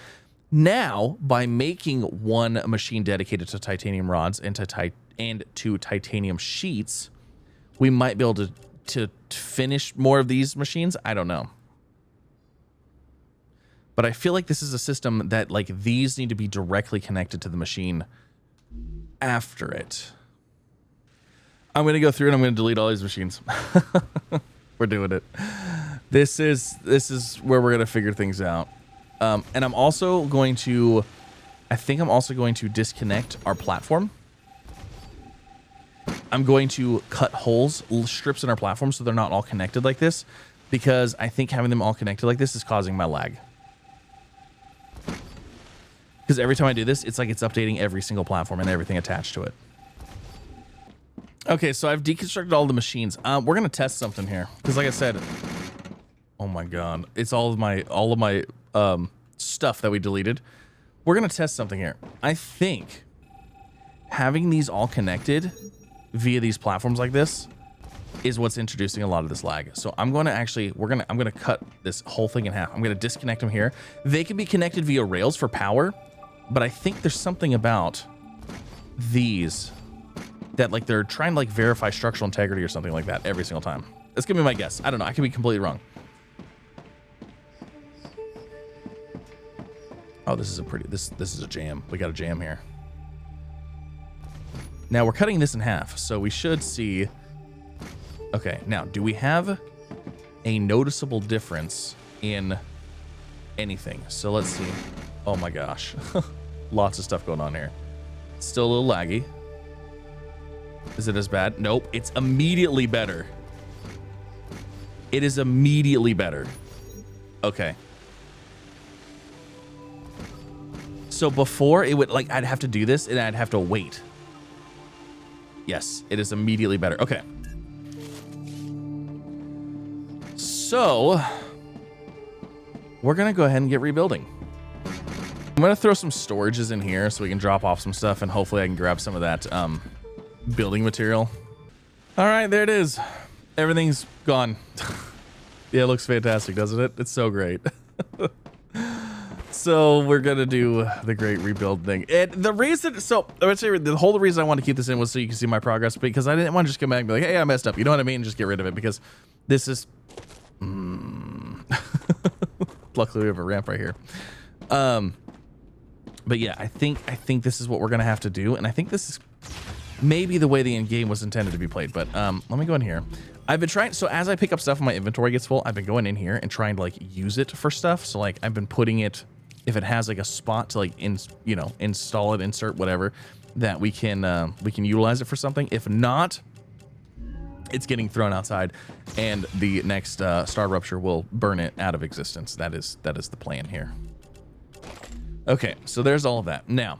Now, by making one machine dedicated to titanium rods and to titanium sheets, we might be able to finish more of these machines. I don't know. But I feel like this is a system that like these need to be directly connected to the machine after it. I'm going to go through and I'm going to delete all these machines. We're doing it. This is where we're going to figure things out. And I'm also going to, I think I'm also going to disconnect our platform. I'm going to cut holes, strips in our platform so they're not all connected like this, because I think having them all connected like this is causing my lag. Because every time I do this, it's like it's updating every single platform and everything attached to it. Okay, so I've deconstructed all the machines. We're gonna test something here, because like I said, oh my god, it's all of my stuff that we deleted. We're gonna test something here. I think having these all connected via these platforms like this is what's introducing a lot of this lag. So I'm going to actually, I'm gonna cut this whole thing in half. I'm gonna disconnect them here. They can be connected via rails for power, but I think there's something about these that like they're trying to like verify structural integrity or something like that every single time. That's gonna be my guess. I don't know. I could be completely wrong. Oh, this is a pretty, this is a jam. We got a jam here. Now we're cutting this in half, so we should see. Okay, now do we have a noticeable difference in anything? So let's see. Oh my gosh. Lots of stuff going on here. Still a little laggy. Is it as bad? Nope. It's immediately better. It is immediately better. Okay. So before it would like, I'd have to do this and I'd have to wait. Yes, it is immediately better. Okay. So we're going to go ahead and get rebuilding. I'm going to throw some storages in here so we can drop off some stuff, and hopefully I can grab some of that building material. All right, there it is. Everything's gone. Yeah, it looks fantastic, doesn't it? It's so great. So we're gonna do the great rebuild thing. And the reason, so I would say the whole reason I wanted to keep this in was so you can see my progress, because I didn't want to just come back and be like, hey, I messed up. You know what I mean? Just get rid of it, because this is. Luckily we have a ramp right here. But yeah, I think this is what we're gonna have to do, and I think this is maybe the way the end game was intended to be played. But let me go in here. I've been trying, so as I pick up stuff and my inventory gets full, I've been going in here and trying to like use it for stuff. So like I've been putting it, if it has like a spot to like install it, insert whatever, that we can utilize it for something. If not, it's getting thrown outside, and the next StarRupture will burn it out of existence. That is the plan here. Okay, so there's all of that. Now,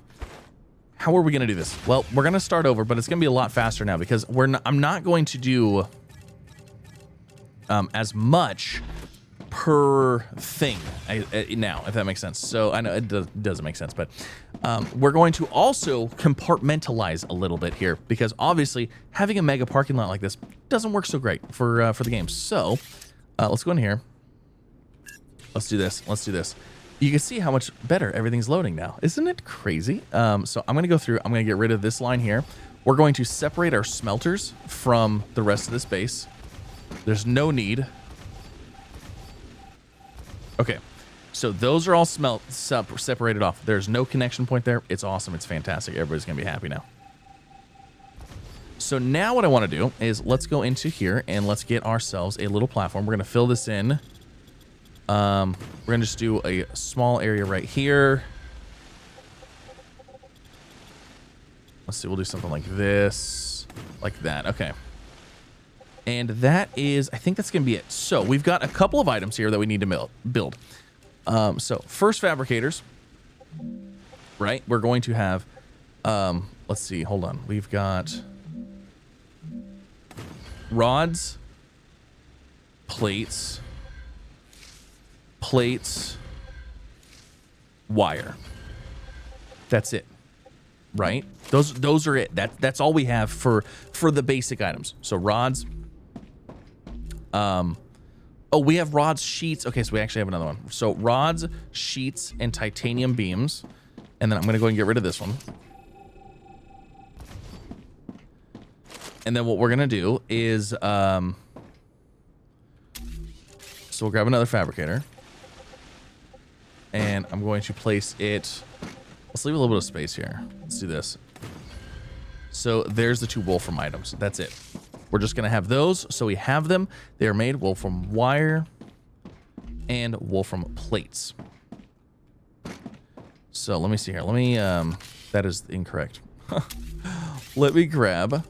how are we going to do this? Well, we're going to start over, but it's going to be a lot faster now because I'm not going to do as much per thing now, if that makes sense. So I know it doesn't make sense, but we're going to also compartmentalize a little bit here because obviously having a mega parking lot like this doesn't work so great for the game. So let's go in here. Let's do this. Let's do this. You can see how much better everything's loading now. Isn't it crazy? So I'm going to go through. I'm going to get rid of this line here. We're going to separate our smelters from the rest of this base. There's no need. Okay, so those are all separated off. There's no connection point there. It's awesome. It's fantastic. Everybody's going to be happy now. So now what I want to do is let's go into here and let's get ourselves a little platform. We're going to fill this in. We're going to just do a small area right here. Let's see. We'll do something like this, like that. Okay. And that is, I think that's going to be it. So we've got a couple of items here that we need to build. So first, fabricators, right? We're going to have, let's see, hold on. We've got rods, plates, wire. That's it, right? Those are it. That's all we have for the basic items. So rods. Oh, we have rods, sheets. Okay, so we actually have another one. So rods, sheets, and titanium beams. And then I'm going to go and get rid of this one. And then what we're going to do is, so we'll grab another fabricator. And I'm going to place it, let's leave a little bit of space here. Let's do this. So there's the two Wolfram items. That's it. We're just going to have those. So we have them. They're made Wolfram wire and Wolfram plates. So let me see here. Let me, that is incorrect. Let me grab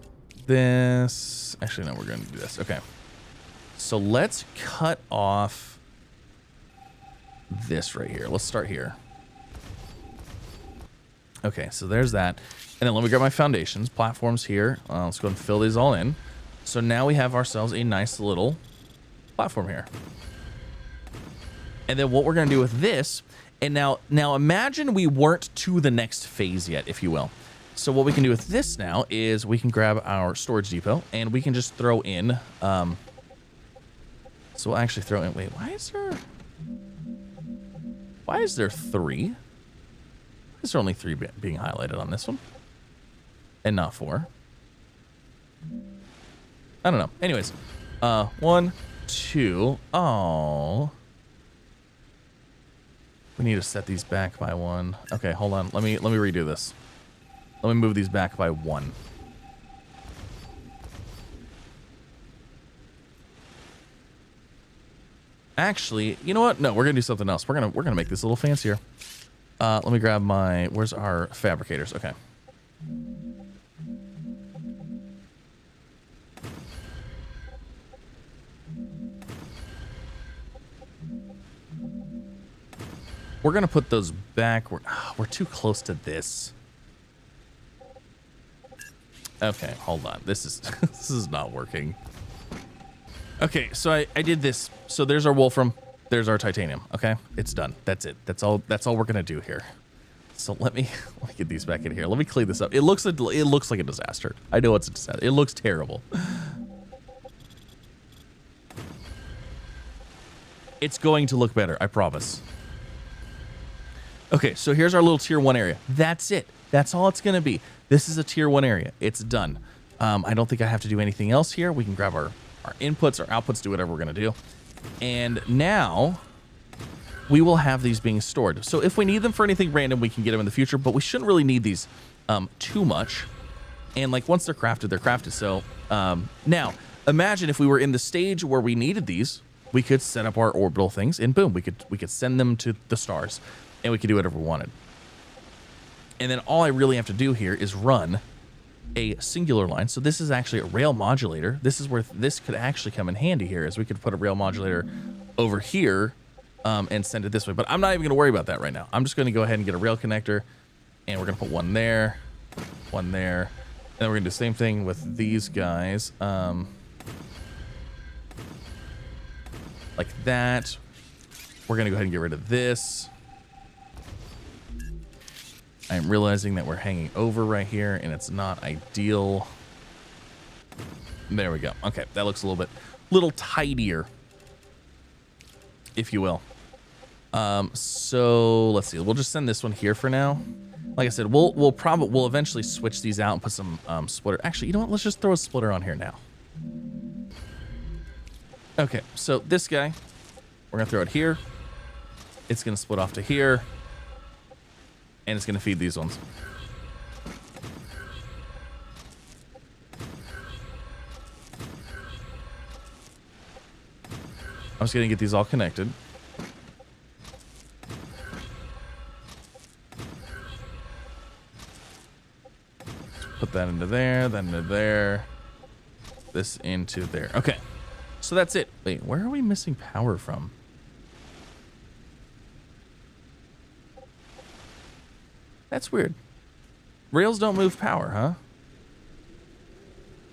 this. Actually, no, we're going to do this. Okay. So let's cut off this right here. Let's start here. Okay, so there's that. And then let me grab my foundations, platforms here. Let's go and fill these all in. So now we have ourselves a nice little platform here. And then what we're going to do with this, and now imagine we weren't to the next phase yet, if you will. So what we can do with this now is we can grab our storage depot and we can just throw in, so we'll actually throw in, wait, why is there 3? Why is there only 3 being highlighted on this one? And not 4? I don't know. Anyways, 1, 2. Oh, we need to set these back by 1. Okay, hold on. Let me redo this. Let me move these back by 1. Actually, you know what? No, we're gonna do something else. We're gonna make this a little fancier. Let me grab my. Where's our fabricators? Okay. We're going to put those back. We're too close to this. Okay, hold on. This is this is not working. Okay, so I did this. So there's our Wolfram. There's our titanium. Okay, it's done. That's it. That's all we're going to do here. So let me get these back in here. Let me clean this up. It looks like a disaster. I know it's a disaster. It looks terrible. It's going to look better, I promise. Okay, so here's our little tier 1 area. That's it. That's all it's going to be. This is a tier 1 area. It's done. I don't think I have to do anything else here. We can grab our inputs, our outputs, do whatever we're going to do. And now we will have these being stored. So if we need them for anything random, we can get them in the future, but we shouldn't really need these too much. And like once they're crafted, they're crafted. So now imagine if we were in the stage where we needed these, we could set up our orbital things and boom, we could send them to the stars and we could do whatever we wanted. And then all I really have to do here is run a singular line. So this is actually a rail modulator. This is where this could actually come in handy here, as we could put a rail modulator over here and send it this way. But I'm not even going to worry about that right now. I'm just going to go ahead and get a rail connector, and we're going to put one there, and then we're going to do the same thing with these guys. Like that. We're going to go ahead and get rid of this. I'm realizing that we're hanging over right here, and it's not ideal. There we go. Okay, that looks a little tidier, if you will. So let's see. We'll just send this one here for now. Like I said, we'll eventually switch these out and put some splitter. Actually, you know what? Let's just throw a splitter on here now. Okay, so this guy, we're gonna throw it here. It's gonna split off to here. And it's going to feed these ones. I'm just going to get these all connected. Put that into there, then into there. This into there. Okay. So that's it. Wait, where are we missing power from? That's weird. Rails don't move power, huh?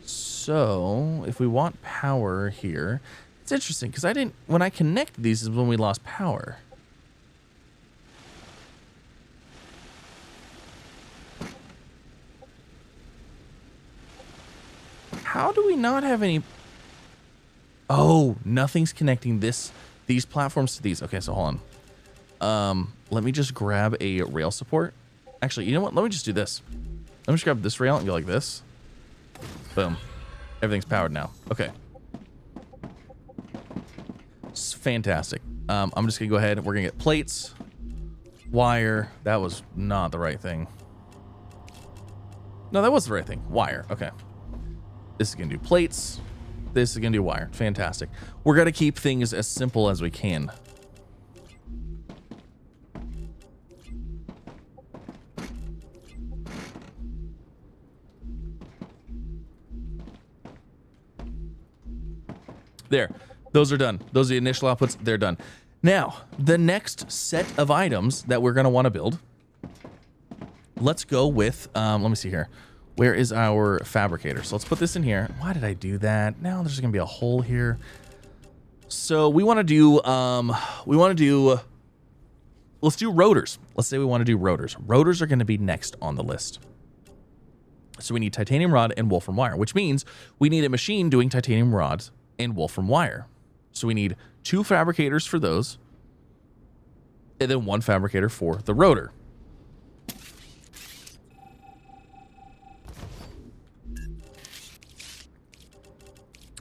So, if we want power here, it's interesting because when I connect these is when we lost power. How do we not have any? Oh, nothing's connecting these platforms to these. Okay, so hold on. Let me just grab a rail support. Actually, you know what? Let me just do this. Let me just grab this rail and go like this. Boom. Everything's powered now. Okay. It's fantastic. I'm just going to go ahead. We're going to get plates, wire. That was not the right thing. No, that was the right thing. Wire. Okay. This is going to do plates. This is going to do wire. Fantastic. We're going to keep things as simple as we can. There, those are done. Those are the initial outputs. They're done. Now, the next set of items that we're going to want to build. Let's go with, let me see here. Where is our fabricator? So let's put this in here. Why did I do that? Now there's going to be a hole here. So we want to do, let's do rotors. Let's say we want to do rotors. Rotors are going to be next on the list. So we need titanium rod and wolfram wire, which means we need a machine doing titanium rods and wolfram wire. So we need 2 fabricators for those, and then 1 fabricator for the rotor.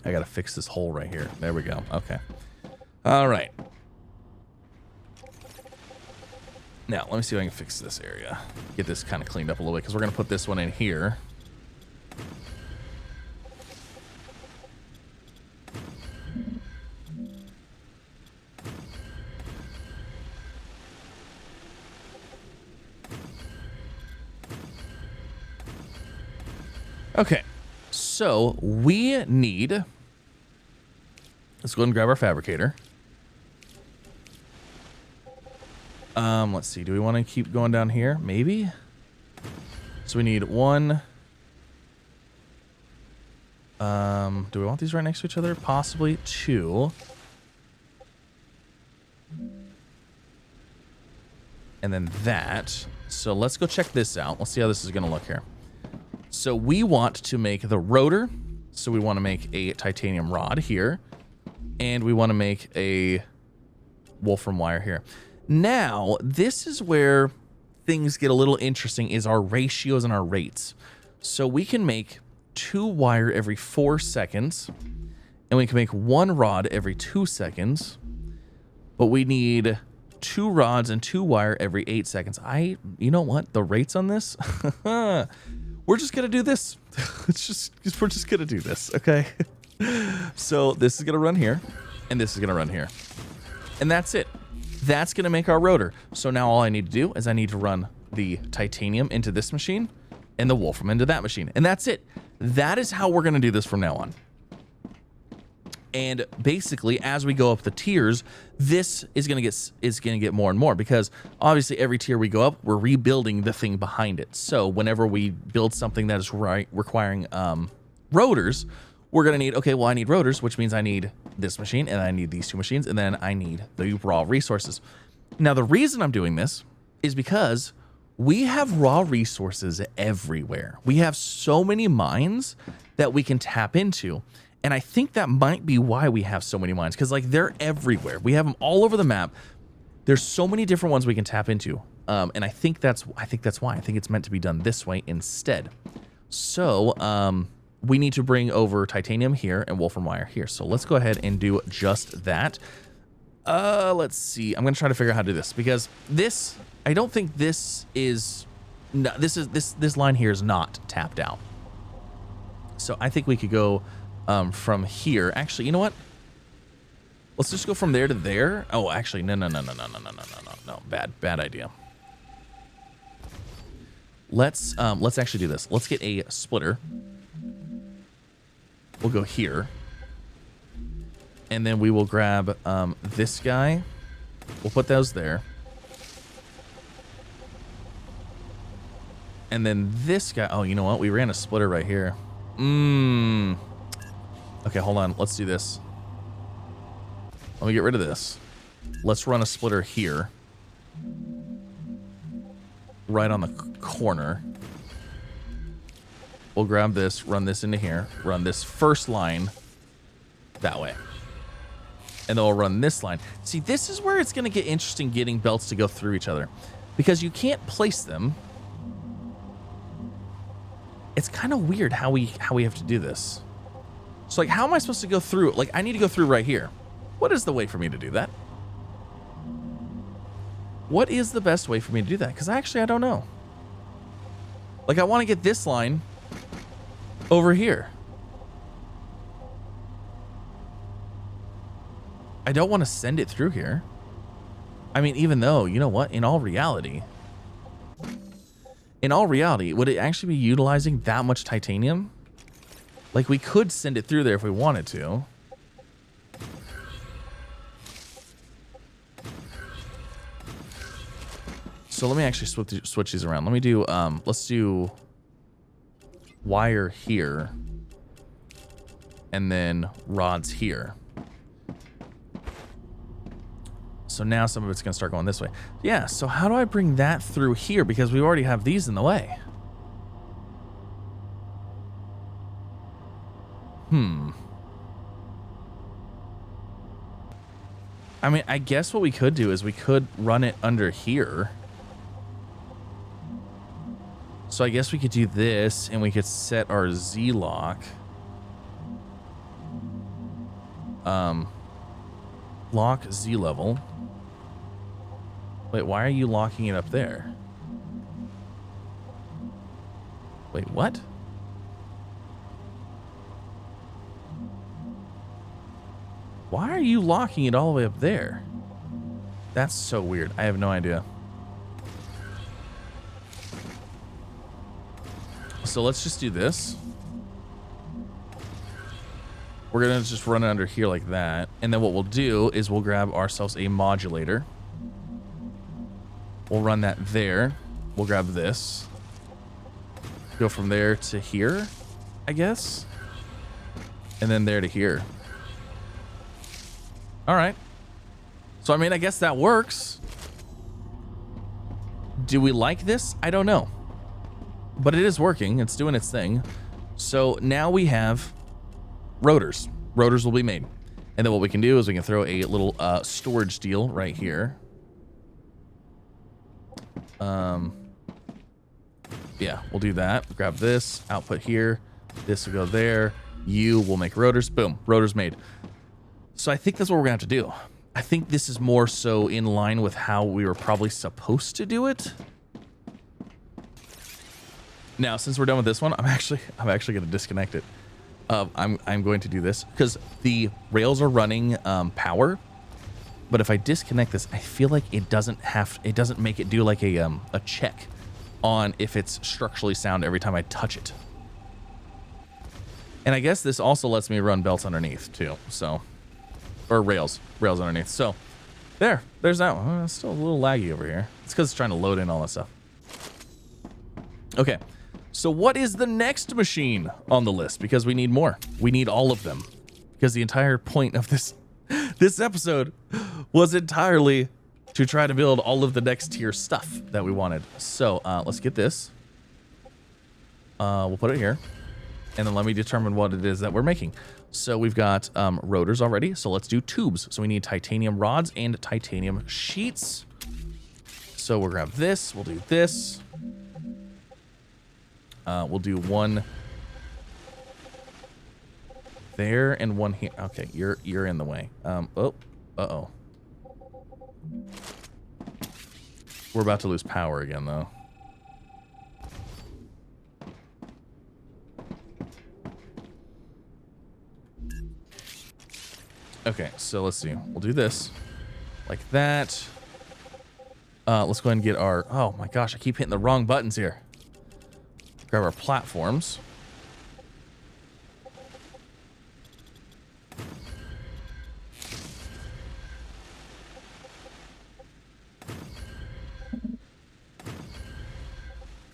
I gotta fix this hole right here. There we go. Okay. All right. Now, let me see if I can fix this area. Get this kind of cleaned up a little bit, because we're gonna put this one in here. Okay, so we need, let's go ahead and grab our fabricator. Let's see, do we want to keep going down here? Maybe. So we need 1. Do we want these right next to each other? Possibly 2. And then that. So let's go check this out. Let's see how this is going to look here. So we want to make the rotor. So we want to make a titanium rod here. And we want to make a wolfram wire here. Now, this is where things get a little interesting, is our ratios and our rates. So we can make 2 wire every 4 seconds. And we can make 1 rod every 2 seconds. But we need 2 rods and 2 wire every 8 seconds. You know what? The rates on this... We're just going to do this. We're just going to do this, okay? So this is going to run here, and this is going to run here. And that's it. That's going to make our rotor. So now all I need to do is I need to run the titanium into this machine and the wolfram into that machine. And that's it. That is how we're going to do this from now on. And basically, as we go up the tiers, this is going to get more and more, because obviously every tier we go up, we're rebuilding the thing behind it. So whenever we build something that is requiring rotors, we're going to need, okay, well, I need rotors, which means I need this machine, and I need these two machines, and then I need the raw resources. Now, the reason I'm doing this is because we have raw resources everywhere. We have so many mines that we can tap into. And I think that might be why we have so many mines, because like they're everywhere. We have them all over the map. There's so many different ones we can tap into. And I think that's why. I think it's meant to be done this way instead. So we need to bring over titanium here and wolfram wire here. So let's go ahead and do just that. Let's see. I'm going to try to figure out how to do this, because this, I don't think this is, no, this line here is not tapped out. So I think we could go from here. Actually, you know what? Let's just go from there to there. Oh, actually, no. Bad idea. Let's actually do this. Let's get a splitter. We'll go here. And then we will grab this guy. We'll put those there. And then this guy. Oh, you know what? We ran a splitter right here. Okay, hold on. Let's do this. Let me get rid of this. Let's run a splitter here. Right on the corner. We'll grab this, run this into here, run this first line that way. And then we'll run this line. See, this is where it's going to get interesting getting belts to go through each other, because you can't place them. It's kind of weird how we have to do this. So like, how am I supposed to go through? Like, I need to go through right here. What is the way for me to do that? What is the best way for me to do that? Because actually, I don't know. Like, I want to get this line over here. I don't want to send it through here. I mean, even though, you know what? In all reality, would it actually be utilizing that much titanium? Like, we could send it through there if we wanted to. So let me actually switch these around. Let me do, let's do wire here. And then rods here. So now some of it's going to start going this way. Yeah, so how do I bring that through here? Because we already have these in the way. I mean, I guess what we could do is we could run it under here. So I guess we could do this, and we could set our Z lock. Lock Z level. Wait, why are you locking it up there? Wait, what? Why are you locking it all the way up there? That's so weird. I have no idea. So let's just do this. We're going to just run it under here like that. And then what we'll do is we'll grab ourselves a modulator. We'll run that there. We'll grab this. Go from there to here, I guess. And then there to here. All right. So, I mean, I guess that works. Do we like this? I don't know. But it is working. It's doing its thing. So now we have rotors. Rotors will be made. And then what we can do is we can throw a little storage deal right here. Yeah, we'll do that. Grab this, output here. This will go there. You will make rotors. Boom, rotors made. So I think that's what we're gonna have to do. I think this is more so in line with how we were probably supposed to do it. Now, since we're done with this one, I'm actually gonna disconnect it. I'm going to do this because the rails are running power. But if I disconnect this, I feel like it doesn't make it do like a check on if it's structurally sound every time I touch it. And I guess this also lets me run belts underneath too, so, or rails underneath. So there's that one. It's still a little laggy over here. It's because it's trying to load in all that stuff. Okay, so what is the next machine on the list? Because we need more. We need all of them. Because the entire point of this episode was entirely to try to build all of the next tier stuff that we wanted. So let's get this. We'll put it here. And then let me determine what it is that we're making. So we've got rotors already. So let's do tubes. So we need titanium rods and titanium sheets. So we'll grab this. We'll do this. We'll do one there and one here. Okay, you're in the way. Oh, uh-oh. We're about to lose power again, though. Okay, so let's see. We'll do this like that. Let's go ahead and get our... Oh my gosh, I keep hitting the wrong buttons here. Grab our platforms.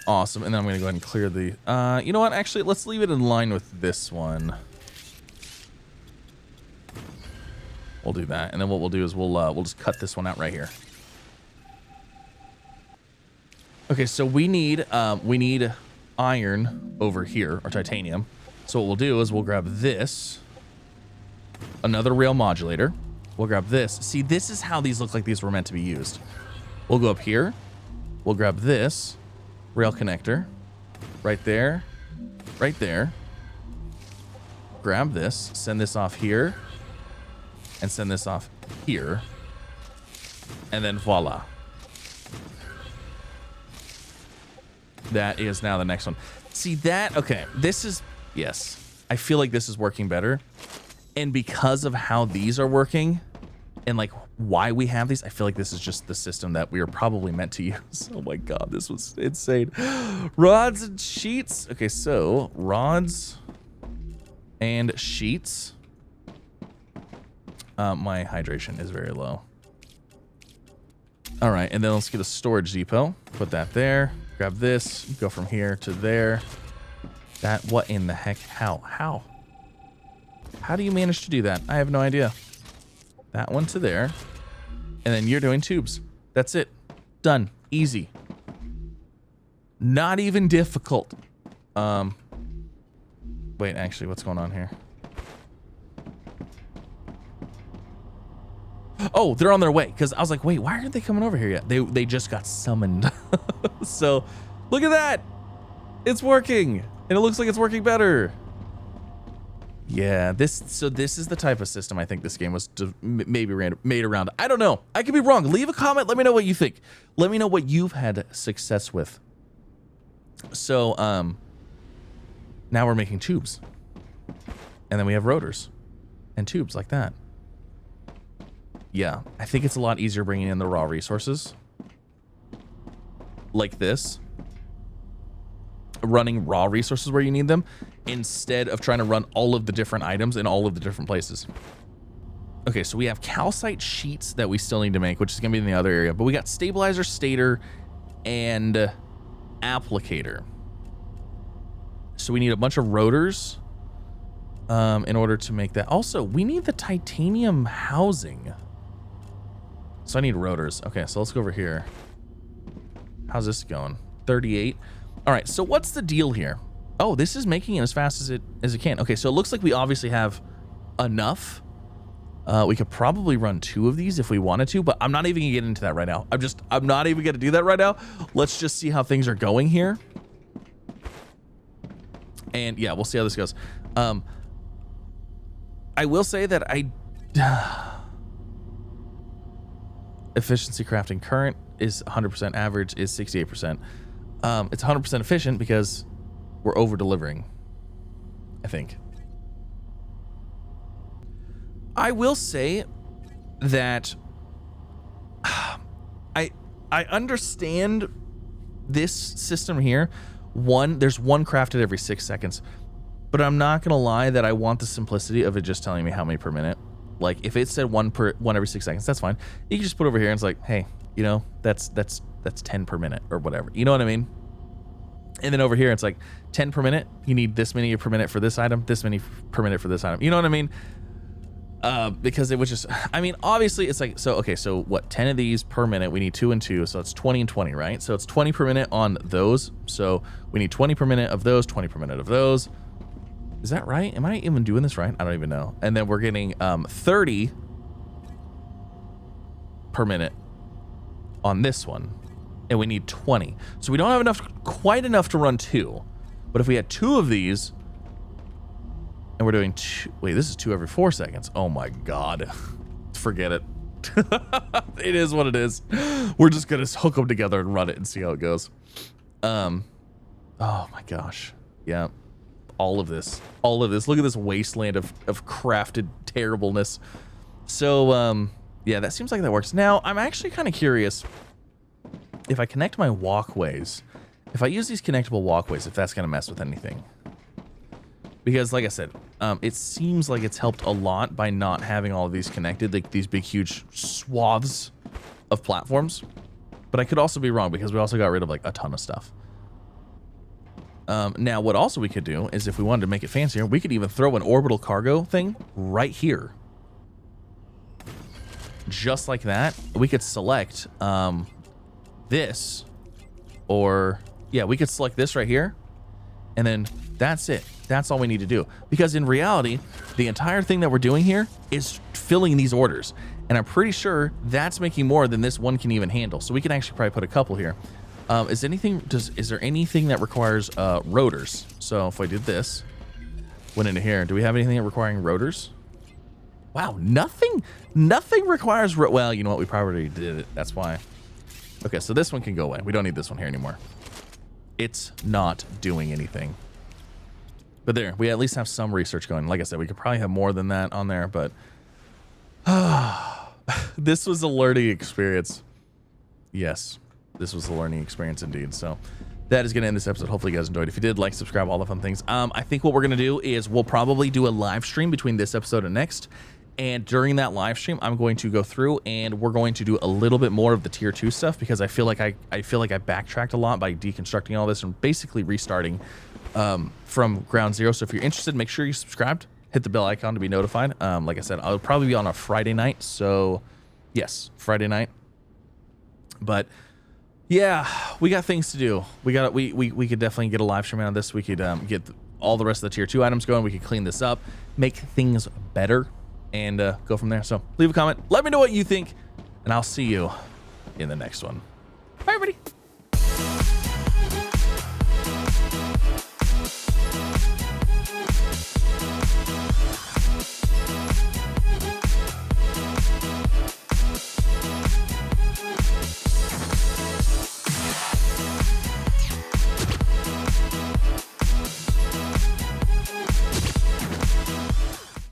Awesome, and then I'm going to go ahead and clear the... you know what? Actually, let's leave it in line with this one. We'll do that, and then what we'll do is we'll just cut this one out right here. Okay, so we need iron over here, or titanium. So what we'll do is we'll grab this, another rail modulator. We'll grab this. See, this is how these look like these were meant to be used. We'll go up here. We'll grab this rail connector right there, right there. Grab this, send this off here, and send this off here, and then voila. That is now the next one. See that? Okay, this is, yes. I feel like this is working better. And because of how these are working and like why we have these, I feel like this is just the system that we are probably meant to use. Oh my God, this was insane. Rods and sheets. Okay, so rods and sheets. My hydration is very low. All right, and then let's get a storage depot. Put that there. Grab this. Go from here to there. That, what in the heck? How? How do you manage to do that? I have no idea. That one to there. And then you're doing tubes. That's it. Done. Easy. Not even difficult. Wait, actually, what's going on here? Oh, they're on their way. Because I was like, wait, why aren't they coming over here yet? They just got summoned. So, look at that. It's working. And it looks like it's working better. Yeah, this is the type of system I think this game was maybe made around. I don't know. I could be wrong. Leave a comment. Let me know what you think. Let me know what you've had success with. So, now we're making tubes. And then we have rotors and tubes like that. Yeah, I think it's a lot easier bringing in the raw resources. Like this. Running raw resources where you need them instead of trying to run all of the different items in all of the different places. Okay, so we have calcite sheets that we still need to make, which is going to be in the other area. But we got stabilizer, stator, and applicator. So we need a bunch of rotors in order to make that. Also, we need the titanium housing. So I need rotors. Okay, so let's go over here. How's this going? 38. All right, so what's the deal here? Oh, this is making it as fast as it can. Okay, so it looks like we obviously have enough. We could probably run 2 of these if we wanted to, but I'm not even gonna get into that right now. I'm not even gonna do that right now. Let's just see how things are going here. And yeah, we'll see how this goes. I will say that efficiency crafting current is 100%, average is 68%. It's 100% efficient because we're over delivering, I think. I will say that I understand this system here, there's one crafted every 6 seconds. But I'm not gonna lie that I want the simplicity of it just telling me how many per minute. Like if it said one every 6 seconds, that's fine. You can just put over here and it's like, hey, you know, that's 10 per minute or whatever. You know what I mean? And then over here it's like 10 per minute. You need this many per minute for this item, this many per minute for this item. You know what I mean? Because it was just, I mean, obviously it's like, so, okay, so what, 10 of these per minute, we need 2 and 2, so it's 20 and 20, right? So it's 20 per minute on those. So we need 20 per minute of those, 20 per minute of those. Is that right? Am I even doing this right? I don't even know. And then we're getting 30 per minute on this one. And we need 20. So we don't have quite enough to run 2. But if we had 2 of these, and we're doing 2, wait, this is 2 every 4 seconds. Oh my God. Forget it. It is what it is. We're just gonna hook them together and run it and see how it goes. Oh my gosh. Yeah. All of this. Look at this wasteland of crafted terribleness. So, yeah, that seems like that works. Now, I'm actually kind of curious if I connect my walkways, if I use these connectable walkways, if that's going to mess with anything. Because, like I said, it seems like it's helped a lot by not having all of these connected, like these big, huge swaths of platforms. But I could also be wrong because we also got rid of, like, a ton of stuff. Now, what also we could do is if we wanted to make it fancier, we could even throw an orbital cargo thing right here. Just like that. We could select this, or yeah, we could select this right here, and then that's it. That's all we need to do. Because in reality, the entire thing that we're doing here is filling these orders. And I'm pretty sure that's making more than this one can even handle. So we can actually probably put a couple here. Is there anything that requires rotors? So if I did this, went into here, do we have anything requiring rotors? Wow, nothing requires, well, you know what? We probably did it. That's why. Okay, so this one can go away. We don't need this one here anymore. It's not doing anything. But there, we at least have some research going. Like I said, we could probably have more than that on there, but this was a learning experience. Yes, this was a learning experience indeed. So that is going to end this episode. Hopefully you guys enjoyed. If you did, like, subscribe, all the fun things. I think what we're going to do is we'll probably do a live stream between this episode and next. And during that live stream, I'm going to go through and we're going to do a little bit more of the tier 2 stuff because I feel like I backtracked a lot by deconstructing all this and basically restarting from ground zero. So if you're interested, make sure you subscribed, hit the bell icon to be notified. Like I said, I'll probably be on a Friday night. So yes, Friday night. But yeah, we got things to do. We could definitely get a live stream out of this. We could get all the rest of the tier 2 items going. We could clean this up, make things better, and go from there. So leave a comment. Let me know what you think, and I'll see you in the next one. Bye, everybody.